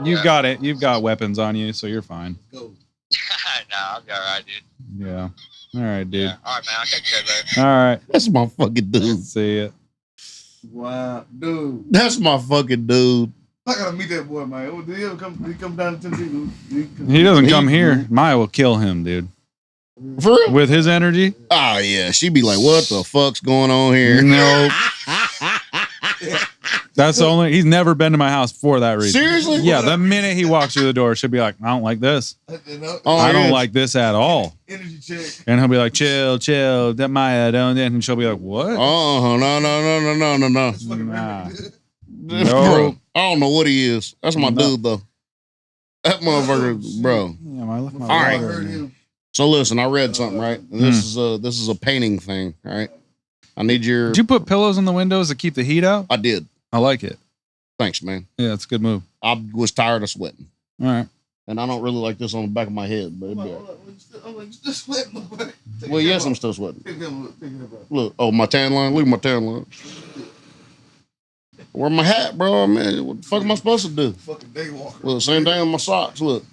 you've got it. You've got weapons on you, so you're fine. Go. Nah, I'll be all right, dude. Yeah. All right, dude. Yeah. All right, man. I'll catch you guys later. All right. That's my fucking dude. See ya. Wow, dude. That's my fucking dude. I gotta meet that boy, man. Oh, did he ever come? Did he come down to Tennessee? He doesn't come here. Maya will kill him, dude. For real? With his energy? Oh, yeah. She'd be like, what the fuck's going on here? No. That's the only. He's never been to my house for that reason. Seriously? Yeah, the minute he walks through the door, she'll be like, I don't like this. I don't like this at all. Energy check. And he'll be like, chill. That Maya, don't. And she'll be like, what? Oh, no. Nah. Bro, I don't know what he is. That's my dude, though. That motherfucker, bro. Yeah, I left my All right. water in. So listen, I read something, right? And this is a painting thing, all right? I need your... Did you put pillows in the windows to keep the heat out? I did. I like it. Thanks, man. Yeah, it's a good move. I was tired of sweating. All right. And I don't really like this on the back of my head, but it'd be all right. Well, yes, I'm still sweating. Look, oh, my tan line. Look at my tan line. Where my hat, bro? Man, what the fuck am I supposed to do? Fucking day walker. Look, same thing with my socks. Look.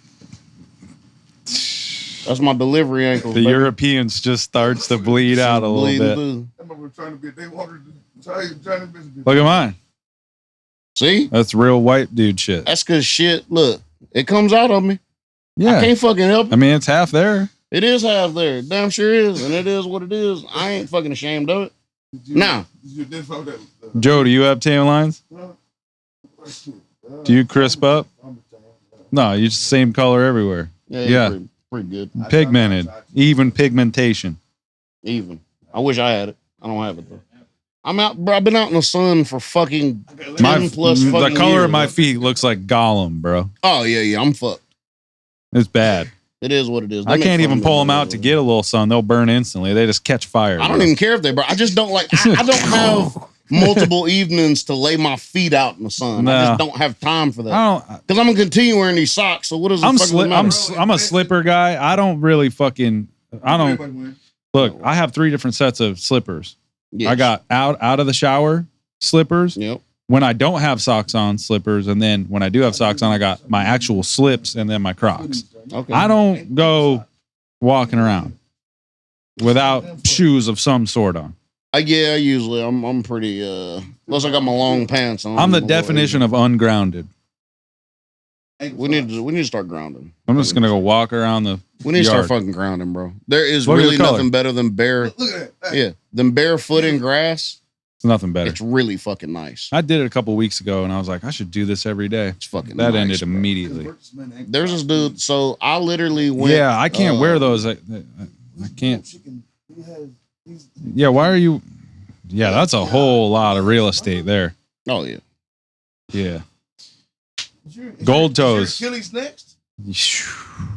That's my delivery ankles. The Europeans just starts to bleed out a little bit. That motherfucker trying to be a day walker. Trying to be Look at mine. See? That's real white dude shit. That's because shit, look, it comes out of me. Yeah. I can't fucking help it. I mean, it's half there. It is half there. Damn sure is. And it is what it is. I ain't fucking ashamed of it. Now. Joe, do you have tan lines? Do you crisp up? No, you just same color everywhere. Yeah. Pretty good. Pigmented. Even pigmentation. Even. I wish I had it. I don't have it though. I'm out, bro. I've been out in the sun for fucking 10 plus fucking the color years, of my bro. feet looks like Golem, bro. Oh, yeah. I'm fucked. It's bad. It is what it is. I can't even pull them out to get a little sun. They'll burn instantly. They just catch fire. I don't even care if they burn. I just don't like, I don't have multiple evenings to lay my feet out in the sun. I just don't have time for that. Because I'm going to continue wearing these socks. So what does I'm a slipper guy. I don't really fucking, look, I have 3 different sets of slippers. Yes. I got out of the shower slippers. Yep. When I don't have socks on, slippers, and then when I do have socks on, I got my actual slips and then my Crocs. Okay. I don't go walking around without shoes of some sort on. Yeah, usually I'm pretty unless I got my long pants on. I'm the definition of ungrounded. We need to start grounding. I'm just gonna go walk around the We need to yard. start fucking grounding, bro. There is really nothing better than bare than barefoot in grass. It's nothing better. It's really fucking nice. I did it a couple weeks ago and I was like, I should do this every day. It's fucking that nice, ended bro. immediately. There's this dude, so I literally went. Yeah, I can't wear those. I can't. Yeah, why are you? Yeah, that's a whole lot of real estate there. Oh yeah. Yeah. Gold toes. Achilles next?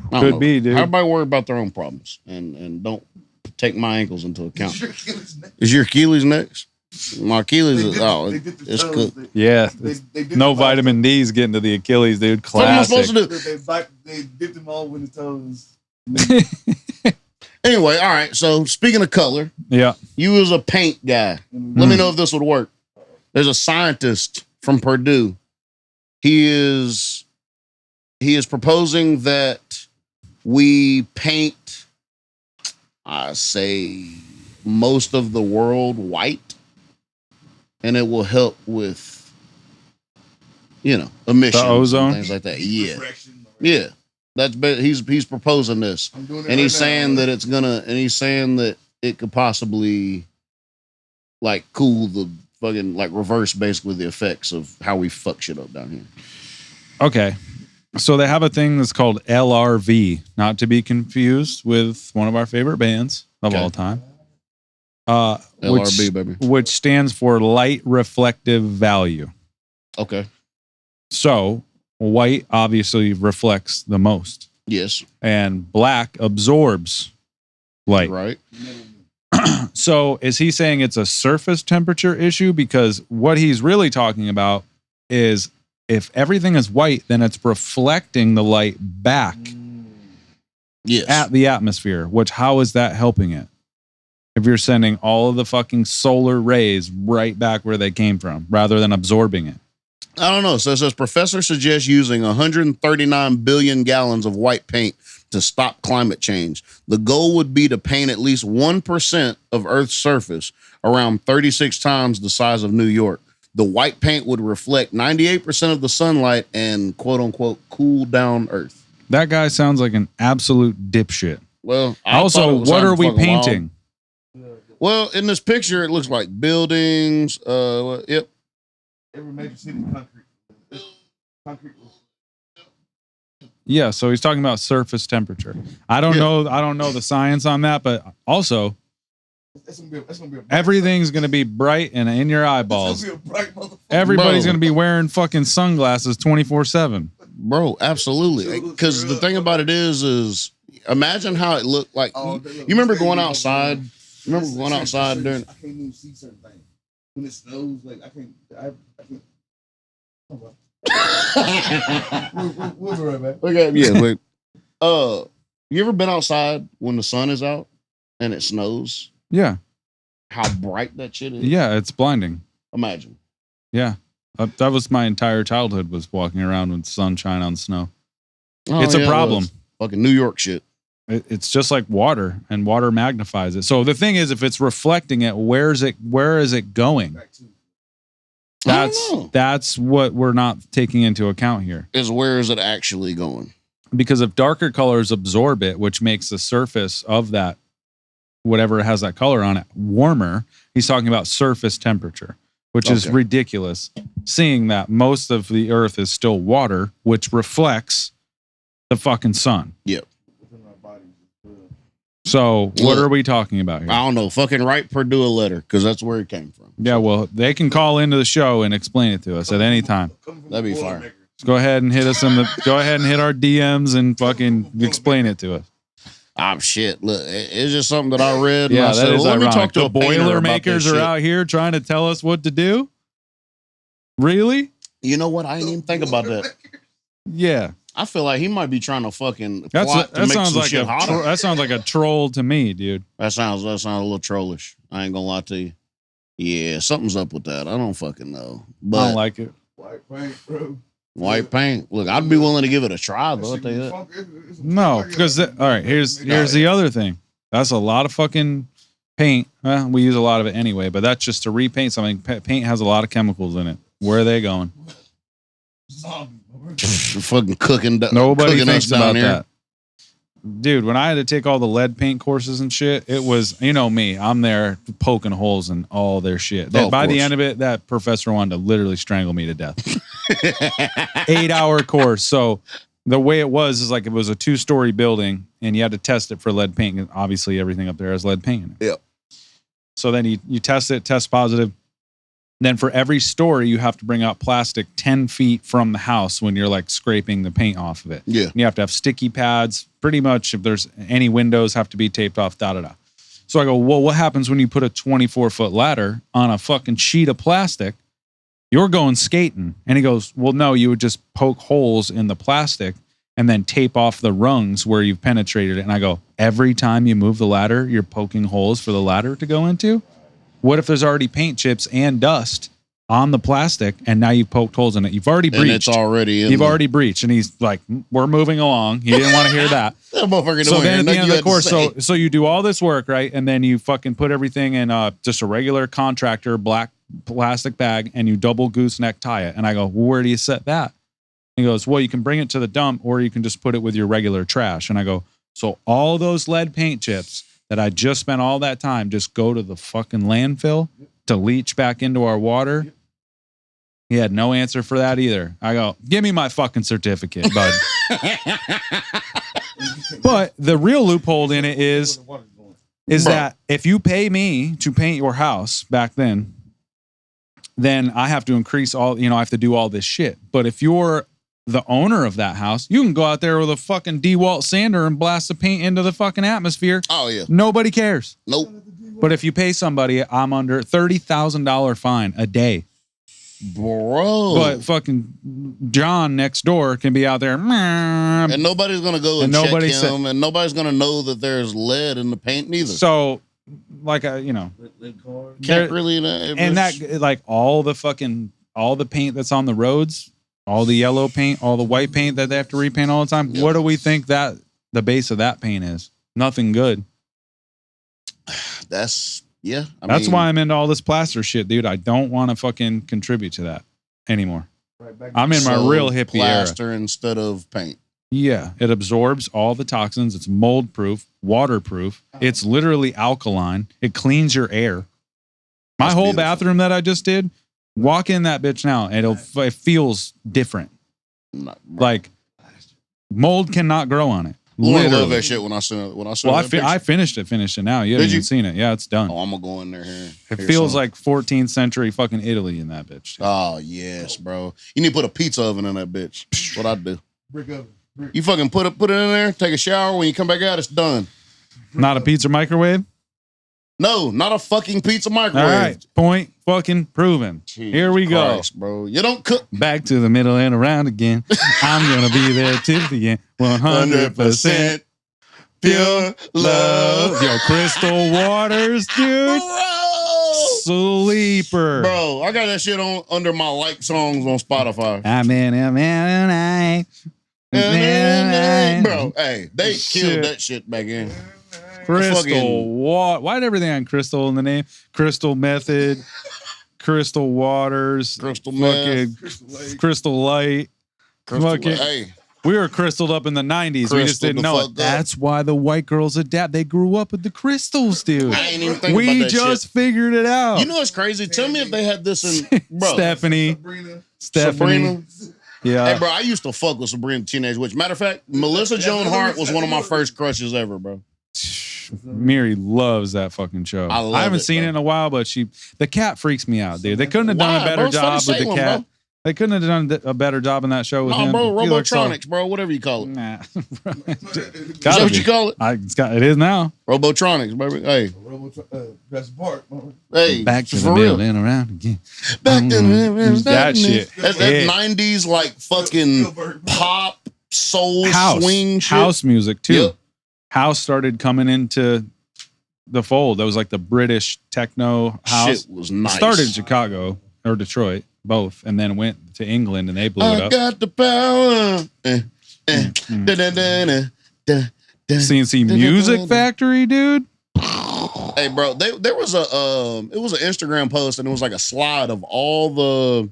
Could be, dude. Everybody worry about their own problems and don't take my ankles into account. Is your Achilles next? My Achilles is it's cooked. Yeah, no vitamin D's getting to the Achilles, dude. Classic. What am I supposed to do? They dipped them all with the toes. Anyway, all right. So speaking of color, yeah, you as a paint guy, let me know if this would work. There's a scientist from Purdue. He is proposing that we paint, I say, most of the world white, and it will help with, emissions, the ozone, and things like that. Yeah, yeah. He's proposing this, and he's saying that it's gonna, and he's saying that it could possibly, like, cool the fucking, like, reverse basically the effects of how we fuck shit up down here. Okay. So they have a thing that's called LRV, not to be confused with one of our favorite bands of all time. LRB, baby. Which stands for light reflective value. Okay. So white obviously reflects the most. Yes. And black absorbs light. Right. So is he saying it's a surface temperature issue? Because what he's really talking about is if everything is white, then it's reflecting the light back at the atmosphere, which how is that helping it? If you're sending all of the fucking solar rays right back where they came from rather than absorbing it. I don't know. So it says professor suggests using 139 billion gallons of white paint to stop climate change. The goal would be to paint at least 1% of Earth's surface, around 36 times the size of New York. The white paint would reflect 98% of the sunlight and quote unquote cool down Earth. That guy sounds like an absolute dipshit. Well, also, what are we painting? Well, in this picture, it looks like buildings. Yep. Every major city concrete. Yeah, so he's talking about surface temperature. I don't know the science on that, but also That's gonna be everything's gonna be bright and in your eyeballs. Everybody's gonna be wearing fucking sunglasses 24/7. Bro, absolutely. Because the thing about it is imagine how it looked like. You remember going outside? Remember going outside during? I can't even see certain things when it snows. Like I can't. We'll be right back. Okay, yeah, wait. You ever been outside when the sun is out and it snows? Yeah. How bright that shit is. Yeah, it's blinding. Imagine. Yeah. That was my entire childhood, was walking around with sunshine on snow. Oh, it's a problem. Fucking New York shit. It's just like water, and water magnifies it. So the thing is, if it's reflecting it, where is it going? That's what we're not taking into account here. Is where is it actually going? Because if darker colors absorb it, which makes the surface of that, whatever has that color on it, warmer, he's talking about surface temperature, which is ridiculous. Seeing that most of the earth is still water, which reflects the fucking sun. Yep. So what are we talking about here? I don't know. Fucking write Purdue a letter, because that's where it came from. Yeah, well, they can call into the show and explain it to us at any time. That'd be fire. Just go ahead and hit us go ahead and hit our DMs and fucking explain it to us. Shit. Look, it's just something that I read. Yeah, and I said, is let me talk to the a painter boiler about makers this are shit. out here trying to tell us what to do. Really? You know what? I didn't even think about that. Yeah. I feel like he might be trying to fucking That plot to make sounds some like shit hotter. that sounds like a troll to me, dude. That sounds a little trollish. I ain't gonna lie to you. Yeah, something's up with that. I don't fucking know. But I don't like it. White paint, bro. White paint. Look, I'd be willing to give it a try, though. I'll tell you that. No, because all right, here's the other thing. That's a lot of fucking paint. Well, we use a lot of it anyway, but that's just to repaint something. Paint has a lot of chemicals in it. Where are they going? Fucking cooking. Nobody cooking thinks us down about here. that. Dude, when I had to take all the lead paint courses and shit, it was, you know me, I'm there poking holes in all their shit. By the end of it, that professor wanted to literally strangle me to death. 8-hour course. So the way it was is like it was a 2-story building and you had to test it for lead paint. And obviously everything up there has lead paint in it. Yep. So then you test it, test positive. Then for every story, you have to bring out plastic 10 feet from the house when you're like scraping the paint off of it. Yeah. And you have to have sticky pads. Pretty much if there's any windows have to be taped off, da-da-da. So I go, well, what happens when you put a 24-foot ladder on a fucking sheet of plastic? You're going skating. And he goes, well, no, you would just poke holes in the plastic and then tape off the rungs where you've penetrated it. And I go, every time you move the ladder, you're poking holes for the ladder to go into? What if there's already paint chips and dust on the plastic and now you've poked holes in it? You've already breached. And it's already in You've there. already breached. And he's like, we're moving along. He didn't want to hear that. That motherfucker So don't then hear at the nothing end you of the had to course, say. so you do all this work, right? And then you fucking put everything in just a regular contractor black plastic bag and you double gooseneck tie it. And I go, well, where do you set that? He goes, well, you can bring it to the dump or you can just put it with your regular trash. And I go, so all those lead paint chips that I just spent all that time just go to the fucking landfill to leach back into our water? He had no answer for that either. I go, give me my fucking certificate, bud. But the real loophole in it is that if you pay me to paint your house back then I have to increase all, I have to do all this shit. But if you're the owner of that house, you can go out there with a fucking DeWalt sander and blast the paint into the fucking atmosphere. Oh, yeah. Nobody cares. Nope. But if you pay somebody, I'm under $30,000 fine a day. Bro. But fucking John next door can be out there. And nobody's going to go and check him. And nobody's going to know that there's lead in the paint neither. So, like, Can't really. and that, like, all all the paint that's on the roads, all the yellow paint, all the white paint that they have to repaint all the time. What do we think that the base of that paint is? Nothing good. That's That's why I'm into all this plaster shit, dude. I don't want to fucking contribute to that anymore. I'm in my real hippie plaster era. Instead of paint. Yeah, it absorbs all the toxins. It's mold proof, waterproof. It's literally alkaline. It cleans your air. My whole bathroom that I just did, walk in that bitch now, and it feels different. Like mold cannot grow on it. I love that shit when I saw it. Well, I finished it now. You haven't even seen it. Yeah, it's done. Oh, I'm gonna go in there here. It feels like 14th century fucking Italy in that bitch. Oh yes, bro. You need to put a pizza oven in that bitch. What I do? Brick oven. You fucking put it in there, take a shower. When you come back out, it's done. Not a pizza microwave? No, not a fucking pizza microwave. All right, point fucking proven. Jesus Here we Christ, go, bro. You don't cook. Back to the middle and around again. I'm gonna be there till the end. 100% pure love. Yo, Crytal Waters, dude. Sleeper. Bro, I got that shit on under my like songs on Spotify. I'm in a man and Bro, hey, they killed that shit back in. Crytal Water. Why did everything on Crystal in the name? Crystal Method, Crytal Waters, Crystal Crystal Light. Hey, we were crystalled up in the 90s. We just didn't know it. That's why the white girls adapt. They grew up with the crystals, dude. I ain't even thinking we about that just shit. figured it out. You know what's crazy? Tell me if they had this in bro. Stephanie. Sabrina. Yeah. Hey, bro, I used to fuck with Sabrina the Teenage Witch. Matter of fact, Melissa Joan Hart was one of my first crushes ever, bro. Miri loves that fucking show. I haven't seen it in a while, but the cat freaks me out, dude. They couldn't have done a better job with the cat. Bro. They couldn't have done a better job in that show with him. Bro, Robotronics, bro, whatever you call it. Nah. Is that what you call it? It is now. Robotronics, baby. Hey. Hey. Back to the middle and around again. Back to the that shit. That 90s like fucking pop, soul, swing shit. House music too. Yep. House started coming into the fold. That was like the British techno house. Shit was nice. It started in Chicago or Detroit, both, and then went to England and they blew it up. I got the power. CNC Music Factory, dude. Hey, bro, there was it was an Instagram post and it was like a slide of all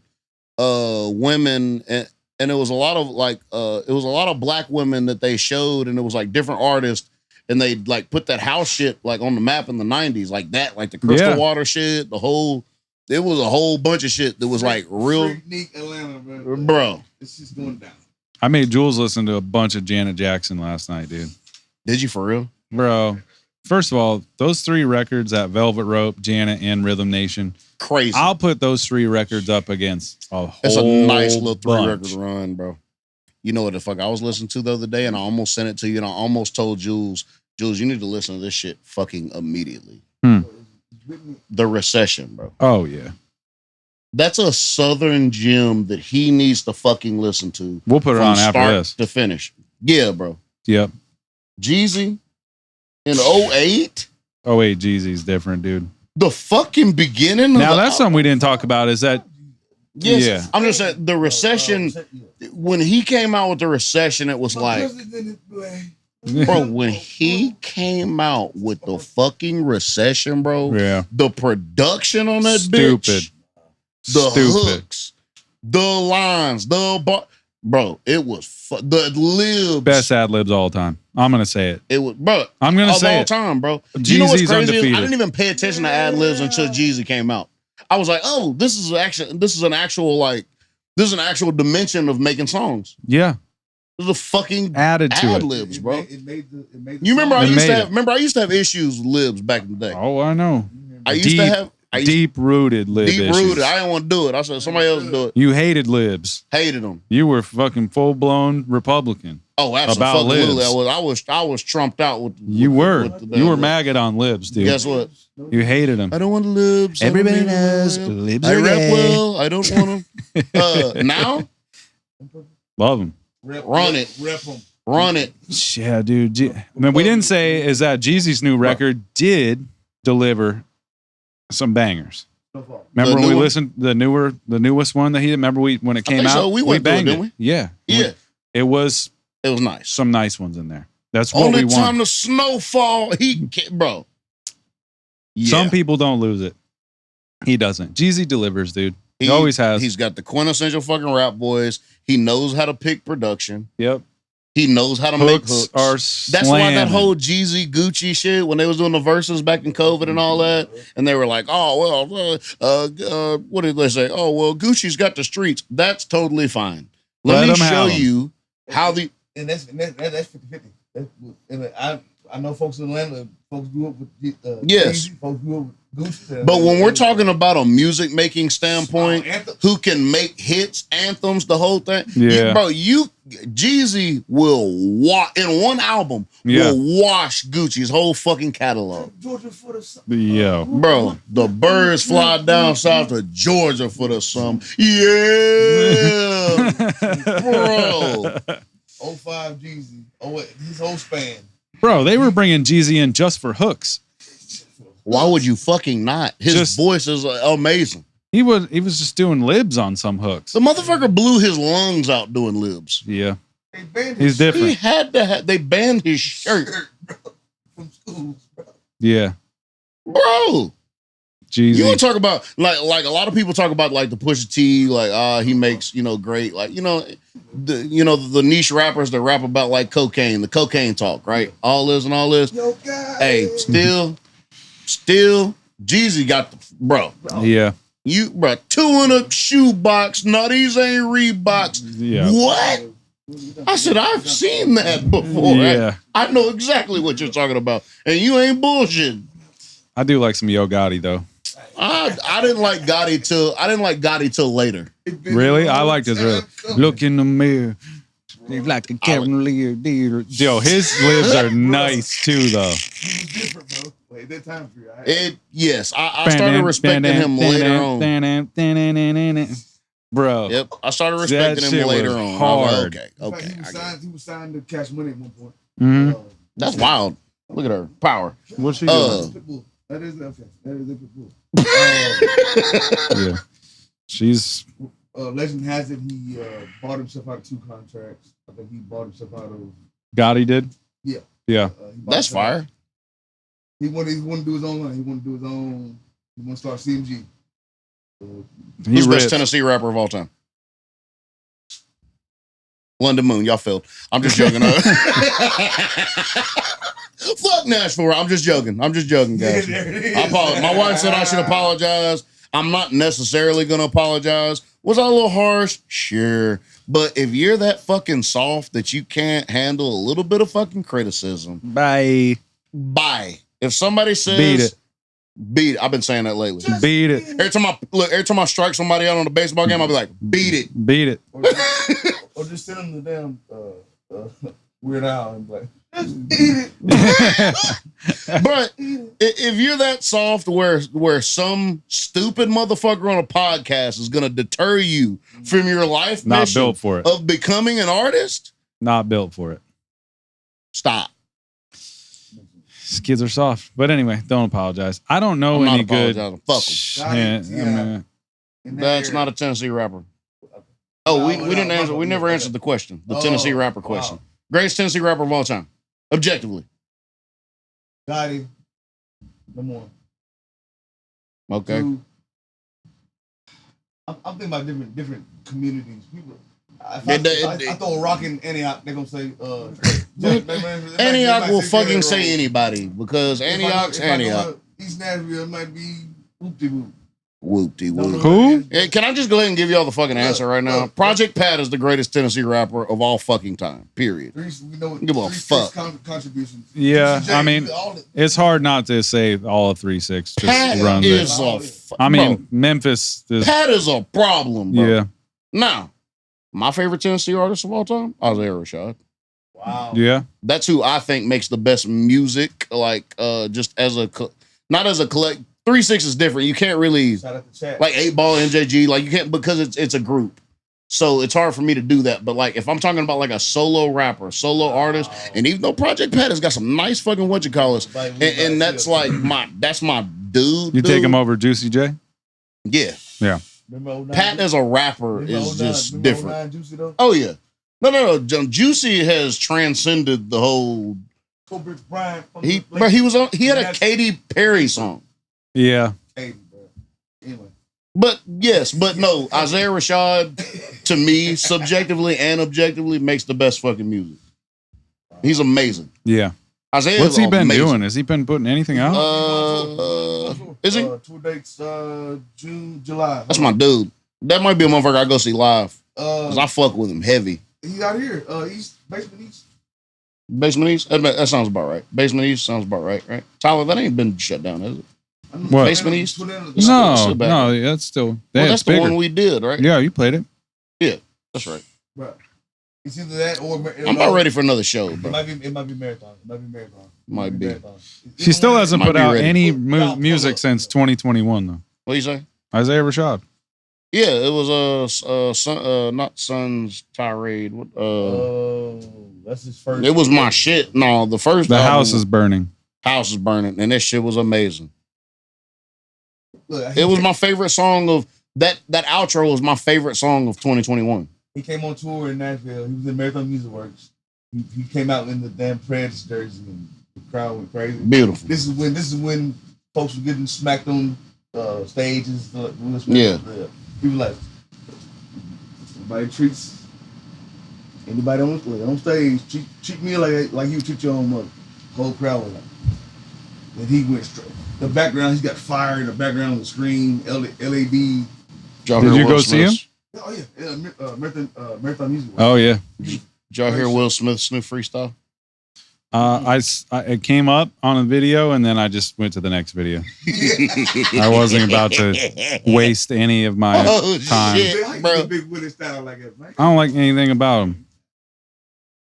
the women and it was a lot of like it was a lot of black women that they showed and it was like different artists and they like put that house shit like on the map in the 90s like that, like the Crytal Water shit, it was a whole bunch of shit that was like real Atlanta, bro. It's just going down. I made Jules listen to a bunch of Janet Jackson last night, dude. Did you for real? Bro, first of all, those 3 records at Velvet Rope, Janet, and Rhythm Nation. Crazy. I'll put those 3 records up against a whole It's a nice little 3 bunch. record run, bro. You know what the fuck I was listening to the other day and I almost sent it to you and I almost told Jules, you need to listen to this shit fucking immediately. The Recession, bro. Oh, yeah. That's a Southern gem that he needs to fucking listen to. We'll put it on after this. To finish. Yeah, bro. Yep. Jeezy in 08? 08 Jeezy's different, dude. The fucking beginning of now, that's something we didn't talk about is that. Yes, yeah. I'm just saying the Recession, when he came out with the Recession, it was like, bro, when he came out with the fucking Recession, bro, the production on that bitch, the hooks, the lines, bro, it was the libs. Best ad libs all time. I'm going to say it. It was, bro. I'm going to say all it. time, bro. Jeezy's You know what's crazy? undefeated. I didn't even pay attention to ad libs until Jeezy came out. I was like, oh, this is an actual dimension of making songs. Yeah. There's a fucking added to ad it. libs, bro. It made the You remember I used to have issues with libs back in the day. Oh, I know. I used to have deep-rooted lib issues. Deep-rooted. I didn't want to do it. I said somebody else do it. You hated libs. Hated them. You were fucking full-blown Republican. Oh, absolutely. I was trumped out with. You were maggot on libs, dude. Guess what? You hated them. I don't want the libs. Everybody knows libs I are rap gay. well. I don't want them. Now, love them. Run it. Rep them. Run it. Yeah, dude. I mean, we didn't say is that Jeezy's new record did deliver some bangers. Remember The when we new one? listened the newest one that he did? Remember when it came think out? so. We went through it, banged didn't we? Yeah. Yeah. It was It was nice. some nice ones in there. That's what Only we time want. the snowfall, he can't, bro. Yeah. Some people don't lose it. He doesn't. Jeezy delivers, dude. He always has. He's got the quintessential fucking rap voice. He knows how to pick production. Yep. He knows how to make hooks. Are That's why that whole Jeezy Gucci shit, when they was doing the verses back in COVID and all that, and they were like, oh, well, what did they say? Oh, well, Gucci's got the streets. That's totally fine. Let me show you how the... And that's 50-50. I know folks in Atlanta, folks grew up with yes. Jeezy, folks grew up with Gucci. But when we're talking about a music making standpoint, who can make hits, anthems, the whole thing, Jeezy will in one album will wash Gucci's whole fucking catalog. Georgia for the Yo, bro, the birds fly down south to Georgia for the summer. Yeah, bro. 05 Jeezy. His whole span. Bro, they were bringing Jeezy in just for hooks. Why would you fucking not? His voice is amazing. He was just doing libs on some hooks. The motherfucker blew his lungs out doing libs. Yeah. He's different. He had to they banned his shirt from schools, bro. Yeah. Bro. Jeezy. You want to talk about like a lot of people talk about like the Pusha T, like he makes, great, like the niche rappers that rap about like cocaine, the cocaine talk, right? All this and all this. Yo, God. Hey, still Jeezy got the bro. Yeah. You bro, 2 in a shoebox. No, these ain't Reeboks. Yeah. What? I said, I've seen that before. Yeah. I know exactly what you're talking about. And you ain't bullshit. I do like some Yo Gotti though. I didn't like Gotti till later. Really? I liked his look in the mirror. He's like a cavalier dealer. Yo, his lives are nice too, though. He was different, bro. Wait, that time for you. Yes, I started respecting him later on. Bro. Yep, I started respecting him later on. Hard. Okay. He was signed to Cash Money at one point. Mm-hmm. That's wild. Look at her power. What's she doing? That is okay. That is a Pitbull. Yeah. She's. Legend has it he bought himself out of 2 contracts. I think he bought himself out of. Gotti did? Yeah. Yeah. That's fire. He wanted to do his own line. He wanted to do his own. He wanted to start CMG. Who's the best Tennessee rapper of all time? London Moon. Y'all failed. I'm just joking. Fuck Nashville. I'm just joking, guys. I apologize. My wife said I should apologize. I'm not necessarily going to apologize. Was I a little harsh? Sure. But if you're that fucking soft that you can't handle a little bit of fucking criticism, Bye. If somebody says beat it. I've been saying that lately. Beat it. Every time I strike somebody out on a baseball game, I'll be like, beat it. Or just send them the damn Weird Al and be like, but if you're that soft where some stupid motherfucker on a podcast is gonna deter you from your life not mission built for it of becoming an artist, not built for it. Stop. These kids are soft. But anyway, don't apologize. I don't know I'm any not good. Fuck them. That's not a Tennessee rapper. Oh, we didn't answer. We never answered the question. The Tennessee rapper question. Greatest Tennessee rapper of all time, objectively. Gotti, number 1. Okay. 2, I'm thinking about different communities. People, I throw a rock in Antioch, they're gonna say Antioch will fucking say anybody because Antioch's Antioch. East Nashville, it might be whoop-de-whoop. Whoop-de-whoop. Who? Hey, can I just go ahead and give y'all the fucking answer right now? Project Pat is the greatest Tennessee rapper of all fucking time. Period. Give a fuck. Contributions. Yeah, I mean, it's hard not to say all of 3-6 just Pat runs is it. I mean, Memphis is. Pat is a problem, bro. Yeah. Now, my favorite Tennessee artist of all time, Isaiah Rashad. Wow. Yeah. That's who I think makes the best music. Like, just as not as a collect. 3-6 is different. You can't really like 8 Ball, MJG. Like you can't because it's a group. So it's hard for me to do that. But like if I'm talking about like a solo rapper, solo artist, and even though Project Pat has got some nice fucking whatchamacallits, and that's like my dude. You take him over Juicy J? Yeah. Yeah. Pat as a rapper is just different. Juicy, though? Oh yeah. No. Juicy has transcended the whole. He had a Katy Perry song. Yeah. Anyway. But yes, but no, Isaiah Rashad, to me, subjectively and objectively, makes the best fucking music. He's amazing. Yeah. Isaiah, what's he been doing? Has he been putting anything out? Is he? Tour dates June, July. That's my dude. That might be a motherfucker I go see live. Cause I fuck with him heavy. He's out here, Basement East. Basement East? That sounds about right. Basement East sounds about right? Tyler, that ain't been shut down, has it? What? Basement East? No, that's still. That's the bigger. one we did, right? Yeah, you played it. Yeah, that's right. Right. It's either that or I'm not ready for another show, bro. It might be marathon. Might be. She still hasn't Might put be out ready. any music since 2021, though. What do you say? Isaiah Rashad. Yeah, it was not Sun's Tirade. That's his first. It was my shit. No, the first. The album, house is burning. House is burning, and this shit was amazing. Look, It was my favorite song of that. That outro was my favorite song of 2021. He came on tour in Nashville. He was in Marathon Music Works. He came out in the damn Preds jersey, and the crowd went crazy. Beautiful. This is when folks were getting smacked on stages. Yeah. He was like, everybody treats anybody on stage treat me like you treat your own mother. The whole crowd was like, and he went straight. The background, he's got fire in the background of the screen. LED. Did you go see him? Oh yeah, Marathon Music. Oh yeah. Did y'all hear Will Smith's new freestyle? It came up on a video, and then I just went to the next video. I wasn't about to waste any of my time. Shit, bro. I don't like anything about him.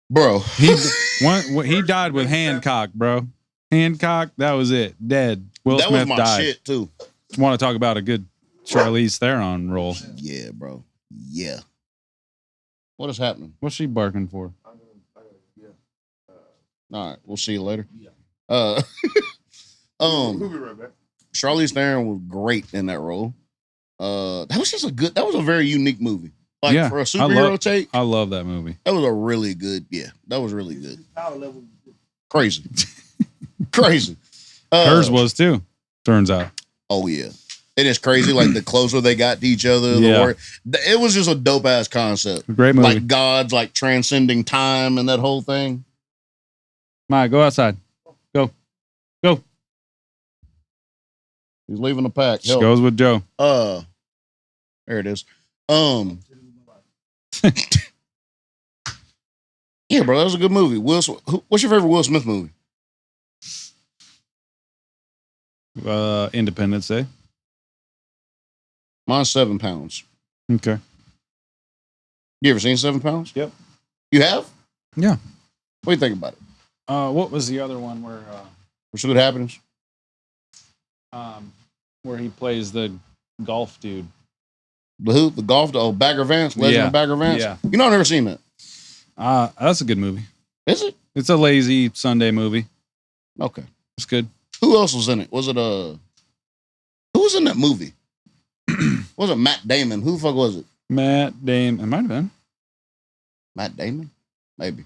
Bro. He died with Hancock, bro. Hancock, that was it. Dead. Will That Smith was my died. shit too. Want to talk about a good Charlize Theron role? Yeah, bro. Yeah. What is happening? What's she barking for? All right, we'll see you later. We'll be right back. Charlize Theron was great in that role. That was a very unique movie. Like for a superhero take. I love that movie. That was a really good, that was really good. Crazy. Crazy. Hers was too, turns out. Oh yeah. It is crazy, like the closer they got to each other, the more it was just a dope ass concept. Great movie. Like gods like transcending time and that whole thing. Maya, go outside. Go. He's leaving the pack. She goes with Joe. There it is. Yeah, bro, that was a good movie. What's your favorite Will Smith movie? Independence Day. Mine's 7 Pounds. Okay. You ever seen 7 Pounds? Yep. You have? Yeah. What do you think about it? What was the other one where Pursuit of Happiness? where he plays the golf dude? The who? The golf? Oh, Bagger Vance? Legend of Bagger Vance? Yeah. You know, I've never seen that. That's a good movie. Is it? It's a lazy Sunday movie. Okay. It's good. Who else was in it? Was it who was in that movie? Was it Matt Damon? Who the fuck was it? Matt Damon. It might have been. Matt Damon? Maybe.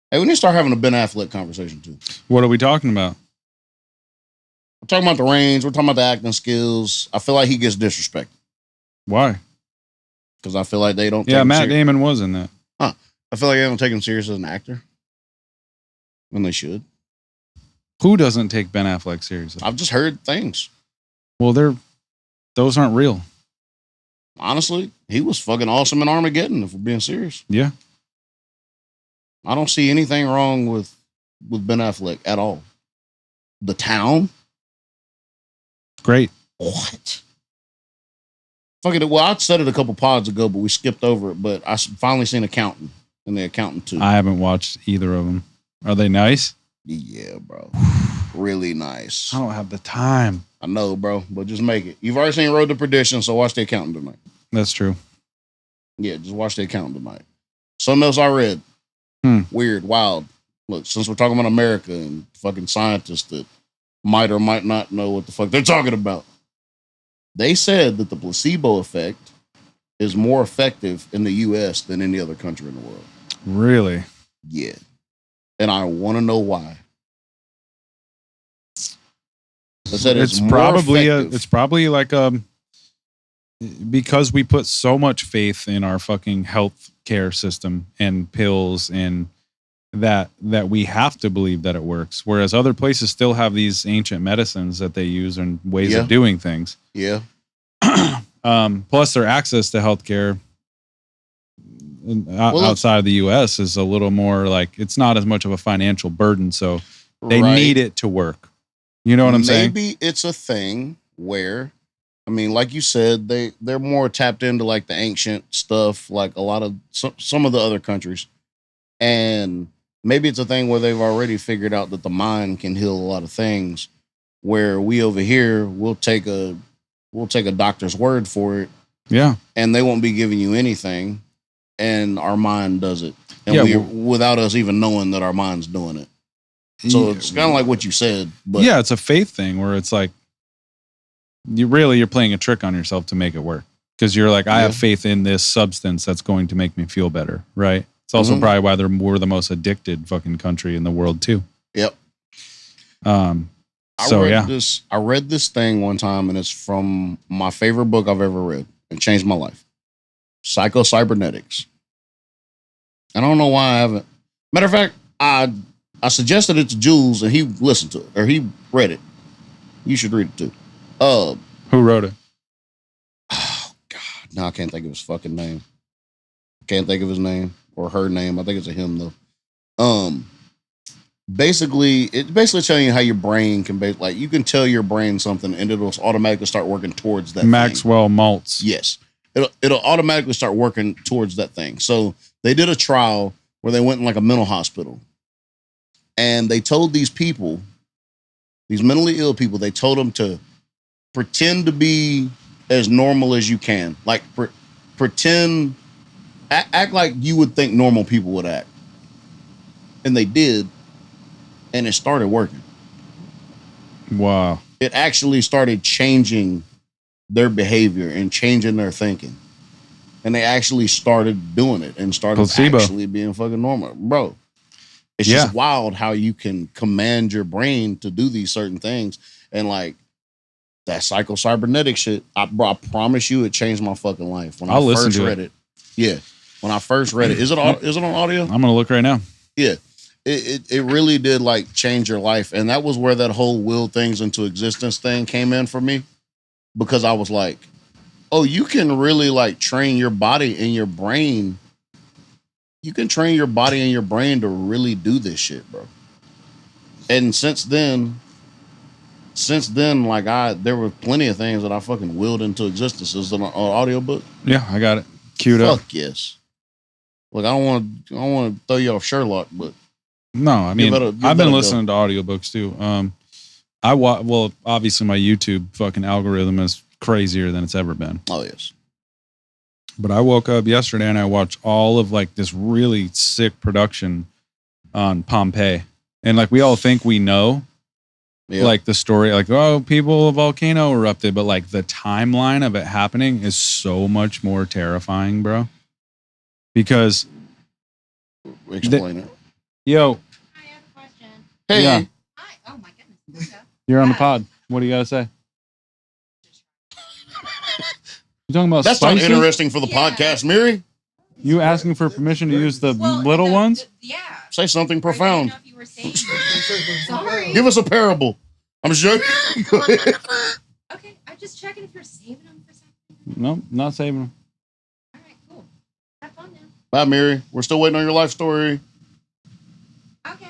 Hey, we need to start having a Ben Affleck conversation too. What are we talking about? We're talking about the range. We're talking about the acting skills. I feel like he gets disrespected Why? because I feel like they don't. Yeah, take him Matt serious. Damon was in that. I feel like they don't take him serious as an actor when they should. Who doesn't take Ben Affleck seriously? I've just heard things. Well, those aren't real. Honestly, he was fucking awesome in Armageddon. If we're being serious, Yeah. I don't see anything wrong with Ben Affleck at all. The Town. Great. What? Fuck it. Well, I said it a couple pods ago, but we skipped over it. But I finally seen Accountant and The Accountant 2. I haven't watched either of them. Are they nice? Yeah, bro. Really nice. I don't have the time. I know, bro, but just make it. You've already seen Road to Perdition, so watch The Accountant tonight. That's true. Yeah, just watch The Accountant tonight. Something else I read. Weird, wild. Look, since we're talking about America and fucking scientists that might or might not know what the fuck they're talking about. They said that the placebo effect is more effective in the U.S. than any other country in the world. Really? Yeah. And I want to know why. They said it's probably like because we put so much faith in our fucking health care system and pills and that we have to believe that it works, whereas other places still have these ancient medicines that they use and ways of doing things. Yeah. Plus their access to healthcare outside of the US is a little more like, it's not as much of a financial burden, so they need it to work. You know what I'm saying? Maybe it's a thing where, I mean, like you said, they're more tapped into like the ancient stuff, like a lot of some of the other countries. And maybe it's a thing where they've already figured out that the mind can heal a lot of things, where we over here we'll take a doctor's word for it. Yeah. And they won't be giving you anything, and our mind does it. And without us even knowing that our mind's doing it. So it's kind of like what you said, but yeah, it's a faith thing where it's like you're playing a trick on yourself to make it work, because you're like, I have faith in this substance that's going to make me feel better, right? It's also probably why we're the most addicted fucking country in the world too. Yep. I read this thing one time, and it's from my favorite book I've ever read. It changed my life. Psycho-Cybernetics. I don't know why I haven't. Matter of fact, I suggested it to Jules, and he listened to it, or he read it. You should read it too. Who wrote it? Oh God, no, I can't think of his fucking name. Can't think of his name or her name. I think it's a him though. Basically, it's basically telling you how your brain can be like, you can tell your brain something, and it'll automatically start working towards that. Maxwell Maltz. Yes, it'll automatically start working towards that thing. So they did a trial where they went in like a mental hospital. And they told these people, these mentally ill people, they told them to pretend to be as normal as you can. Like pretend, act like you would think normal people would act. And they did. And it started working. Wow. It actually started changing their behavior and changing their thinking. And they actually started doing it and started actually being fucking normal. Bro. It's just wild how you can command your brain to do these certain things. And like that psycho-cybernetic shit, I promise you it changed my fucking life. When I first read it. Yeah. When I first read it. Is it on audio? I'm going to look right now. Yeah. It really did like change your life. And that was where that whole will things into existence thing came in for me. Because I was like, oh, you can really like train your body and your brain. You can train your body and your brain to really do this shit, bro. And since then, like there were plenty of things that I fucking willed into existence. Is it an audiobook? Yeah, I got it queued up. Fuck yes. Look, I don't want to throw you off Sherlock, but no, I mean, I've been listening to audiobooks too. Well, obviously my YouTube fucking algorithm is crazier than it's ever been. Oh yes. But I woke up yesterday and I watched all of like this really sick production on Pompeii. And like we all think we know like the story, like, oh, a volcano erupted. But like the timeline of it happening is so much more terrifying, bro. Because explain it. Yo. I have a question. Hey. Yeah. Hi. Oh my goodness. You're on the pod. What do you got to say? You talking about that's spices? Not interesting for the podcast, Miri. You asking for permission to use the little ones? Yeah. Say something profound. If you were saying sorry. Give us a parable. I'm joking. Okay, I'm just checking if you're saving them for something. No, not saving them. All right, cool. Have fun now. Bye, Miri. We're still waiting on your life story. Okay.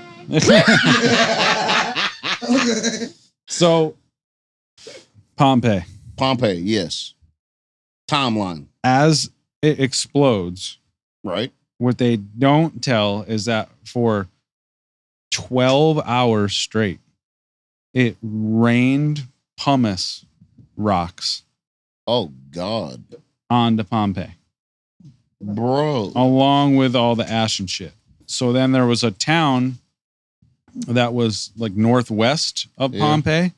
So, Pompeii, yes. Timeline. As it explodes, right? What they don't tell is that for 12 hours straight, it rained pumice rocks. Oh, God. Onto Pompeii. Bro. Along with all the ash and shit. So then there was a town that was like northwest of Pompeii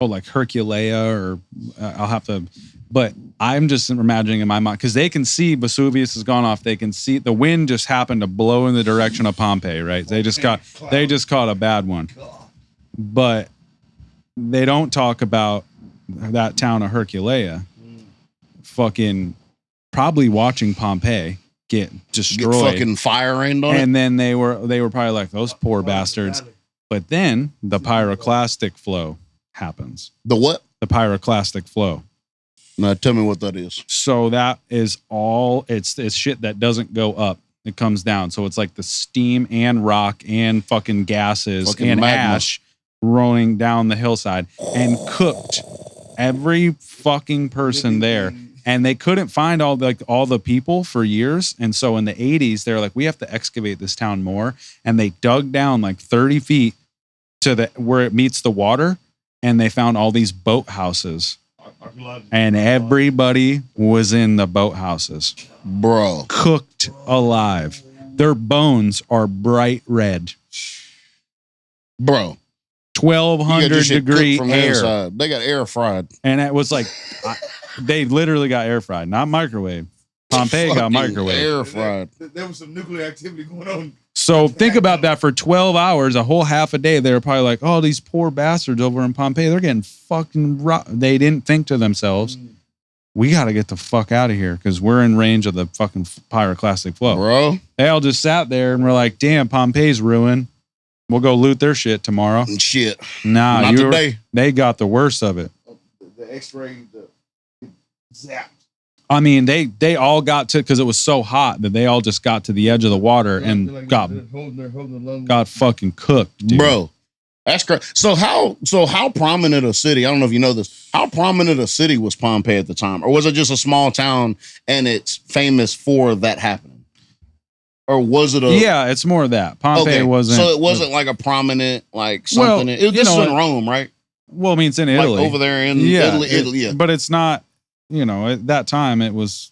like Herculea, or I'll have to. But I'm just imagining in my mind because they can see Vesuvius has gone off. They can see the wind just happened to blow in the direction of Pompeii. Right? They just caught a bad one. But they don't talk about that town of Herculea. Fucking probably watching Pompeii get destroyed, Get fucking fire rained on it. and then they were probably like those poor bastards. But then the pyroclastic flow happens. The what? The pyroclastic flow. Now tell me what that is. So that is all. It's shit that doesn't go up. It comes down. So it's like the steam and rock and fucking gases Fucking and magma. ash rolling down the hillside and cooked every fucking person there. And they couldn't find all the people for years. And so in the 80s, they're like, we have to excavate this town more. And they dug down like 30 feet to where it meets the water. And they found all these boathouses. And everybody was in the boathouses. Bro. Cooked alive. Their bones are bright red. Bro. 1,200 degree from air. inside. They got air fried. And it was like, they literally got air fried, not microwave. Pompeii got Fucking microwave. air fried. There was some nuclear activity going on. So think about that for 12 hours, a whole half a day. They were probably like, oh, these poor bastards over in Pompeii, they're getting fucking They didn't think to themselves, we got to get the fuck out of here because we're in range of the fucking pyroclastic flow. Bro. They all just sat there and were like, damn, Pompeii's ruined. We'll go loot their shit tomorrow. Shit. Nah, Not today. They got the worst of it. The X-ray, zapped. I mean, they all got to, because it was so hot that they all just got to the edge of the water and got fucking cooked, dude. Bro. That's crazy. So how prominent a city, I don't know if you know this, how prominent a city was Pompeii at the time? Or was it just a small town and it's famous for that happening? Or was it Yeah, it's more of that. Pompeii wasn't. So it wasn't like a prominent, like something. Well, It was in Rome, right? Well, I mean, it's in Like Italy. over there in Italy, yeah. But it's not, at that time it was.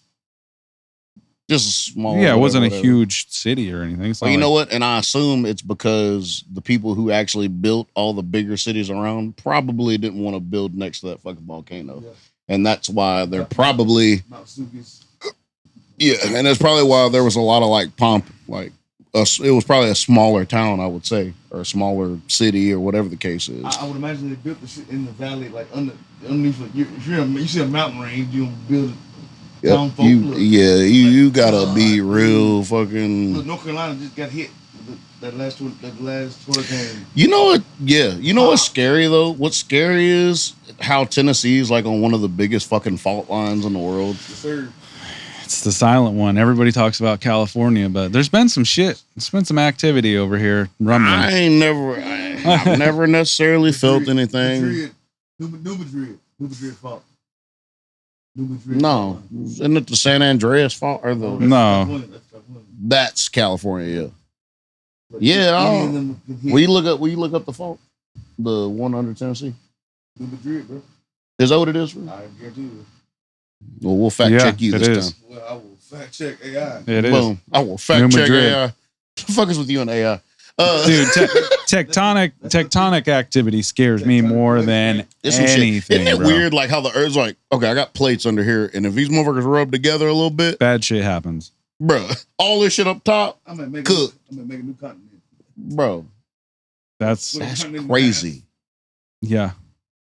Just a small. Yeah, it wasn't whatever. a huge city or anything. It's Well, not you know like- what? And I assume it's because the people who actually built all the bigger cities around probably didn't want to build next to that fucking volcano. Yeah. And that's why they're probably, Mount Vesuvius. yeah, and that's probably why there was a lot of like pomp, like it was probably a smaller town, I would say, or a smaller city or whatever the case is. I would imagine they built the shit in the valley, like underneath. Like, if you see a mountain range, you don't build it. Town folk, You gotta be real fucking. Look, North Carolina just got hit that last hurricane. You know what? Yeah, you know what's scary though? What's scary is how Tennessee is like on one of the biggest fucking fault lines in the world. Yes, sir. It's the silent one. Everybody talks about California, but there's been some shit. There's been some activity over here rumbling. I've never necessarily felt anything. New Madrid fault. No, isn't it the San Andreas fault or the? No. That's California. Yeah. Will you look up the fault? The one under Tennessee. New Madrid, bro. Is that what it is? Bro? I guarantee you. Well, we'll fact check you it this is. time. Well, I will fact check AI. It is. Boom. I will fact New check Madrid. AI. The fuck is with you and AI? Dude, tectonic activity scares me more than It's some shit. anything. Isn't it bro. weird? Like how the Earth's like, okay, I got plates under here, and if these motherfuckers rub together a little bit, Bad shit happens. bro, all this shit up top, I'm gonna make Cook. a new continent. bro, That's crazy. yeah.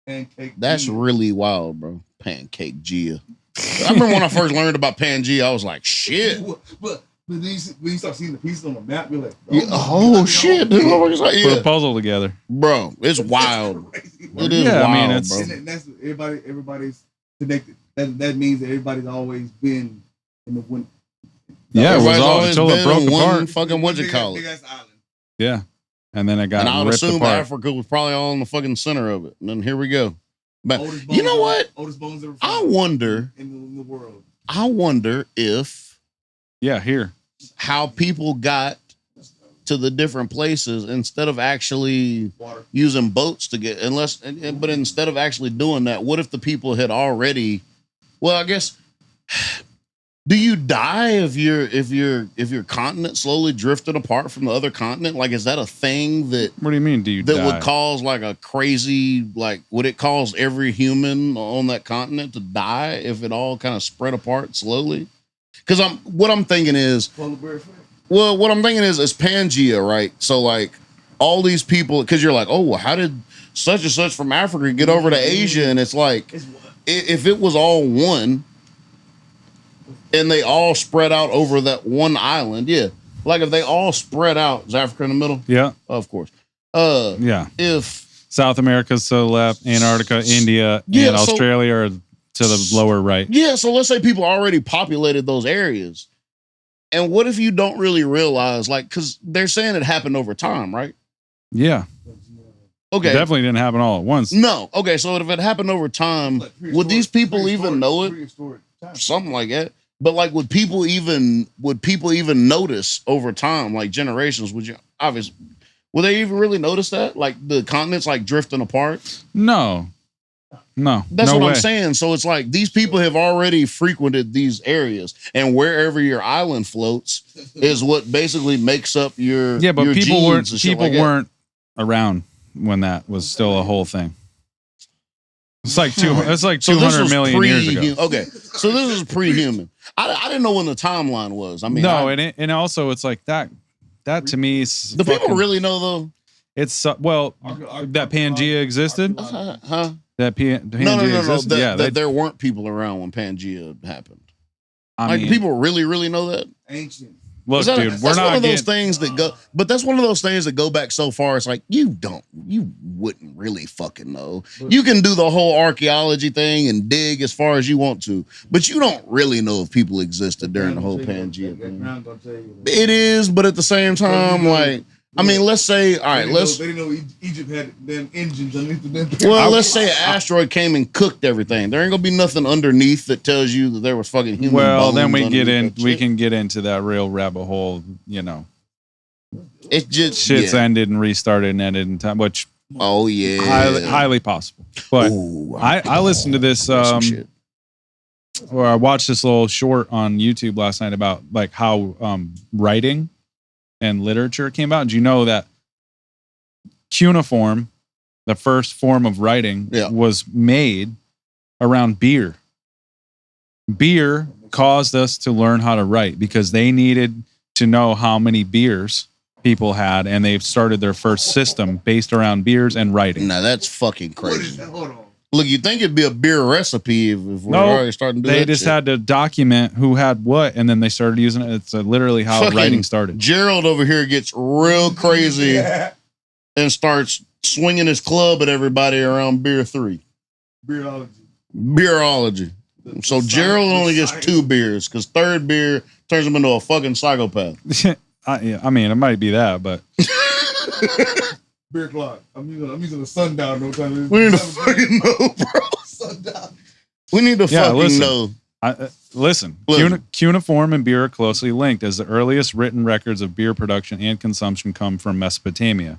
Pancake. That's Gia. really wild, bro. Pancake Gia. I remember when I first learned about Pangea, I was like, shit. But then when you start seeing the pieces on the map, you're like, Yeah, oh shit. This motherfucker's like, Put a yeah. puzzle together. Bro, it's wild. It is Yeah, I mean, wild, it's- bro. And that's everybody's connected. That means that everybody's always been in the one. Yeah, it was Everybody's all always until it been broke on one apart. fucking what you call Big it. ass island. Yeah. And then it got And I would ripped assume apart. Africa was probably all in the fucking center of it. And then here we go. But Oldest you know bones- what? Oldest bones ever I found wonder in the world. if Yeah, here. how people got to the different places instead of actually Water. using boats to get but instead of actually doing that, what if the people had already, well, I guess Do you die if your continent slowly drifted apart from the other continent? Like, is that a thing that What do you mean? Do you that die? would cause like a crazy like? Would it cause every human on that continent to die if it all kind of spread apart slowly? Because what I'm thinking is, well, what I'm thinking is Pangea, right? So like all these people, because you're like, oh, well, how did such and such from Africa get over to Asia? And it's like, if it was all one. And they all spread out over that one island. Yeah. Like if they all spread out, is Africa in the middle? Yeah. Of course. Yeah. If South America's to the left, Antarctica, India, Yeah, and so- Australia are to the lower right. yeah, so let's say people already populated those areas. And what if you don't really realize, like, because they're saying it happened over time, right? Yeah. Okay. It definitely didn't happen all at once. No. Okay, so if it happened over time, would these people even know it? Prehistoric time. Something like that. But like, would people even notice over time, like generations? Would they even really notice that, like the continents like drifting apart? No. That's no what way. I'm saying. So it's like these people have already frequented these areas, and wherever your island floats is what basically makes up your Yeah, but your people genes weren't and shit like that. around when that was still a whole thing. It's like it's like So this 200 was million years ago. Okay, so this is pre-human. I didn't know when the timeline was. I mean, No, and also it's like that to me is do people fucking- really know though? It's that Pangea existed. Huh? That Pangea No. existed. That there weren't people around when Pangea happened. I Like, mean, do people really know that? Ancient. look, Is that- dude, we're that's one not of those getting, things that go, but that's one of those things that go back so far. It's like you wouldn't really fucking know. You can do the whole archaeology thing and dig as far as you want to, but you don't really know if people existed during the whole Pangea thing. It is, but at the same time, like, I mean, let's say, all right, They didn't know Egypt had them engines underneath the damn. well, let's say an asteroid came and cooked everything. There ain't gonna be nothing underneath that tells you that there was fucking human well, then bones we underneath that can shit. get into that real rabbit hole. You know, It's just shit's yeah. ended and restarted and ended in time, which Oh yeah, highly possible. But Ooh, I listened to this. some shit. Or I watched this little short on YouTube last night about like how writing and literature came about. Do you know that cuneiform, the first form of writing, Yeah. was made around beer? Beer caused us to learn how to write because they needed to know how many beers people had, and they've started their first system based around beers and writing. Now that's fucking What is crazy. that? Hold on. Look, you think it'd be a beer recipe if we're No, already starting to do They that just shit. had to document who had what, and then they started using it. It's literally how Fucking writing started. Gerald over here gets real crazy and starts swinging his club at everybody around beer 3. Beerology. Beerology. So The Gerald science- only the gets science. 2 beers because third beer turns him into a fucking psychopath. I mean, it might be that, but Beer clock. I'm using a sundial. No time. We need to fucking know, bro. Sundial. We need to Yeah, fucking listen. know. listen. Listen. Cuneiform and beer are closely linked, as the earliest written records of beer production and consumption come from Mesopotamia,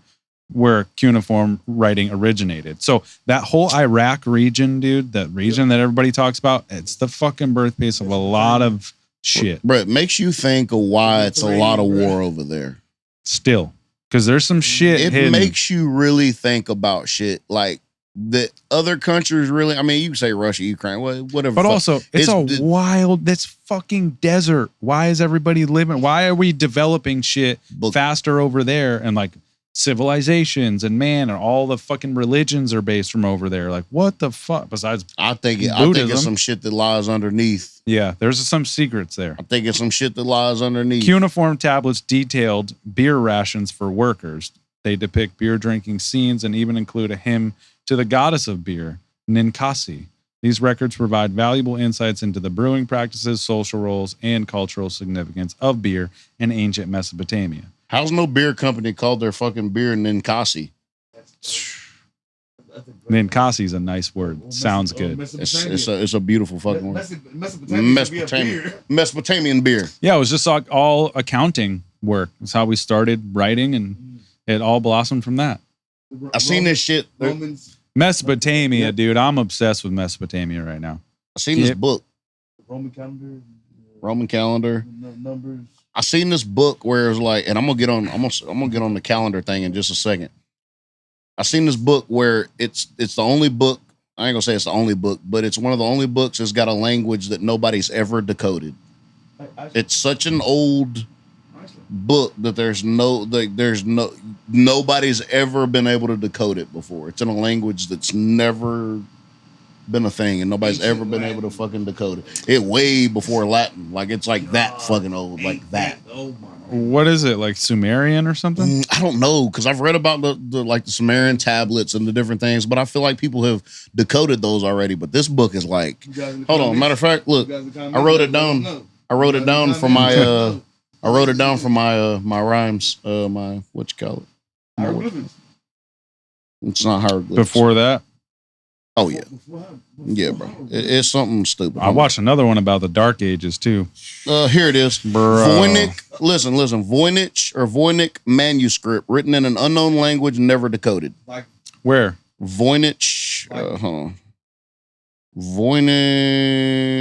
where cuneiform writing originated. So that whole Iraq region, dude, that region that everybody talks about, it's the fucking birthplace of a lot of shit Bro, it makes you think of why it's a lot of war over there. still. Because there's some shit It hidden. makes you really think about shit like that other countries really. I mean, you can say Russia, Ukraine, whatever. But fuck. also, it's It's- a wild, that's fucking desert. Why is everybody living? Why are we developing shit But- faster over there? And like civilizations and man, and all the fucking religions are based from over there. Like, what the fuck? Besides, I think it's Buddhism. some shit that lies underneath. yeah, there's some secrets there. I think it's some shit that lies underneath. Cuneiform tablets detailed beer rations for workers. They depict beer drinking scenes and even include a hymn to the goddess of beer, Ninkasi. These records provide valuable insights into the brewing practices, social roles, and cultural significance of beer in ancient Mesopotamia. How's no beer company called their fucking beer Ninkasi? Ninkasi is a nice word. Sounds good. It's a beautiful fucking word. Mesopotamia. Mesopotamian beer. Yeah, it was just like all accounting work. It's how we started writing, and it all blossomed from that. I seen this shit. I Romans, Mesopotamia, dude. I'm obsessed with Mesopotamia right now. seen this Yep. book. Roman calendar. Roman calendar. Numbers. I seen this book where it's like, and I'm gonna get on the calendar thing in just a second. I seen this book where it's the only book. I ain't gonna say it's the only book, but it's one of the only books that's got a language that nobody's ever decoded. It's such an old book that nobody's ever been able to decode it before. It's in a language that's never been a thing, and nobody's ever been able to fucking decode it. It way before Latin, like it's like that fucking old, like that. What is it, like Sumerian or something? I don't know, because I've read about the Sumerian tablets and the different things, but I feel like people have decoded those already. But this book is like, hold on. Matter of fact, look, I wrote it down. I wrote it down for my my rhymes. My what you call it? Hieroglyphics. It's not hieroglyphics. Before that, oh yeah, yeah, bro. It's something stupid. I watched another one about the Dark Ages too. Here it is. Bro. Voynich. Listen. Voynich manuscript written in an unknown language, never decoded. Where? Voynich. Voynich.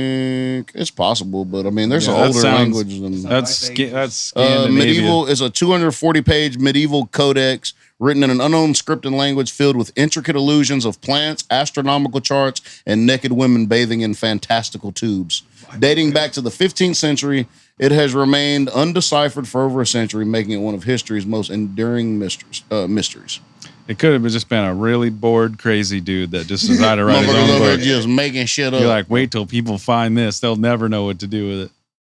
It's possible, but I mean, there's an older language than that's Scandinavian. medieval. Is a 240-page medieval codex written in an unknown script and language filled with intricate illusions of plants, astronomical charts, and naked women bathing in fantastical tubes. Dating back to the 15th century, it has remained undeciphered for over a century, making it one of history's most enduring mysteries. It could have just been a really bored, crazy dude that just decided to write his own book. Just making shit up. You're like, wait till people find this; they'll never know what to do with it.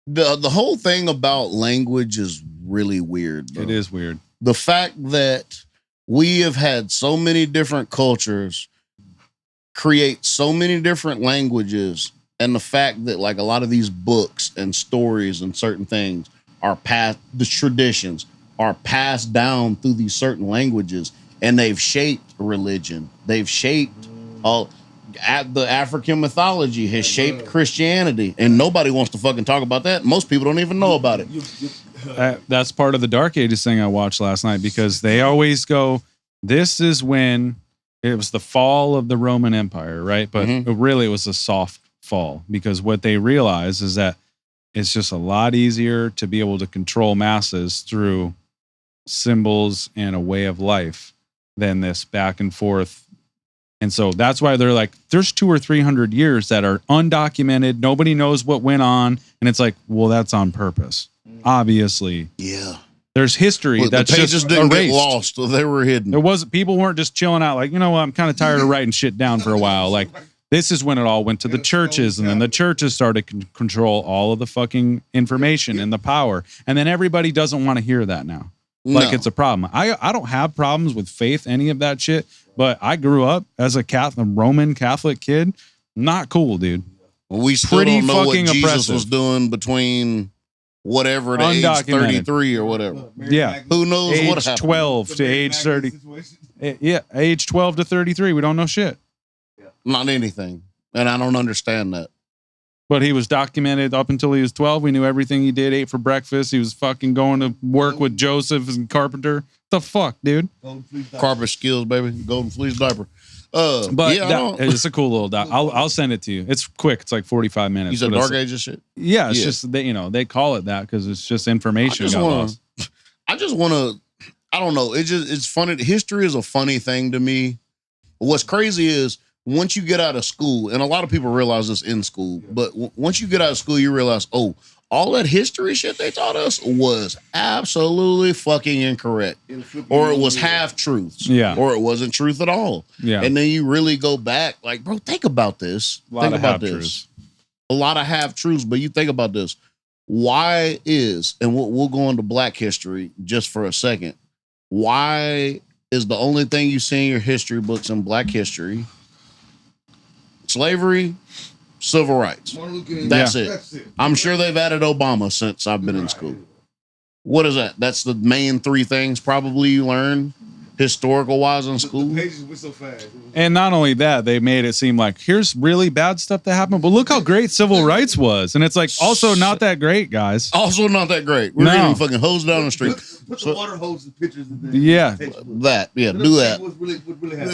The whole thing about language is really weird, bro. It is weird. The fact that we have had so many different cultures create so many different languages, and the fact that like a lot of these books and stories and certain things are the traditions are passed down through these certain languages, and they've shaped religion. They've shaped the African mythology has shaped Christianity, and nobody wants to fucking talk about that. Most people don't even know about it. That's part of the Dark Ages thing I watched last night, because they always go, this is when it was the fall of the Roman Empire, right? But really it was a soft fall, because what they realize is that it's just a lot easier to be able to control masses through symbols and a way of life than this back and forth. And so that's why they're like, there's 200 or 300 years that are undocumented. Nobody knows what went on. And it's like, well, that's on purpose. Obviously. Yeah. There's history that's the pages just didn't erased. get lost. So they were hidden. People weren't just chilling out like, you know what, I'm kind of tired of writing shit down for a while. Like, this is when it all went to the churches, and then the churches started to control all of the fucking information and the power. And then everybody doesn't want to hear that now. Like, it's a problem. I don't have problems with faith, any of that shit, but I grew up as a Roman Catholic kid. Not cool, dude. Well, we still don't know what Jesus was doing between whatever to age 33 or whatever. Yeah. Who knows age what happened? 12 to age 30. Yeah, age 12 to 33. We don't know shit. Not anything. And I don't understand that. But he was documented up until he was 12. We knew everything he did, ate for breakfast. He was fucking going to work with Joseph and Carpenter. The fuck, dude? Carpet skills, baby. Golden fleece diaper. But yeah, it's a cool little doc. I'll send it to you. It's quick. It's like 45 minutes. You said Dark Ages shit? Yeah, it's just they call it that because it's just information. I just want to. I don't know. It's funny. History is a funny thing to me. What's crazy is once you get out of school, and a lot of people realize this in school, but once you get out of school, you realize, oh, all that history shit they taught us was absolutely fucking incorrect. Or it was half truths. Yeah. Or it wasn't truth at all. Yeah. And then you really go back, like, bro, think about this. Think about this. Truths. A lot of half truths, but you think about this. Why is, and we'll go into Black history just for a second. Why is the only thing you see in your history books in Black history slavery, civil rights? That's it. I'm sure they've added Obama since I've been in school. What is that? That's the main three things probably you learn historical wise in school. The pages went so fast. And not only that, they made it seem like here's really bad stuff that happened, but look how great civil rights was. And it's like also not that great, guys. Also not that great. We're getting fucking hosed down the street. Put the water hose and pictures in there. Yeah. Do that.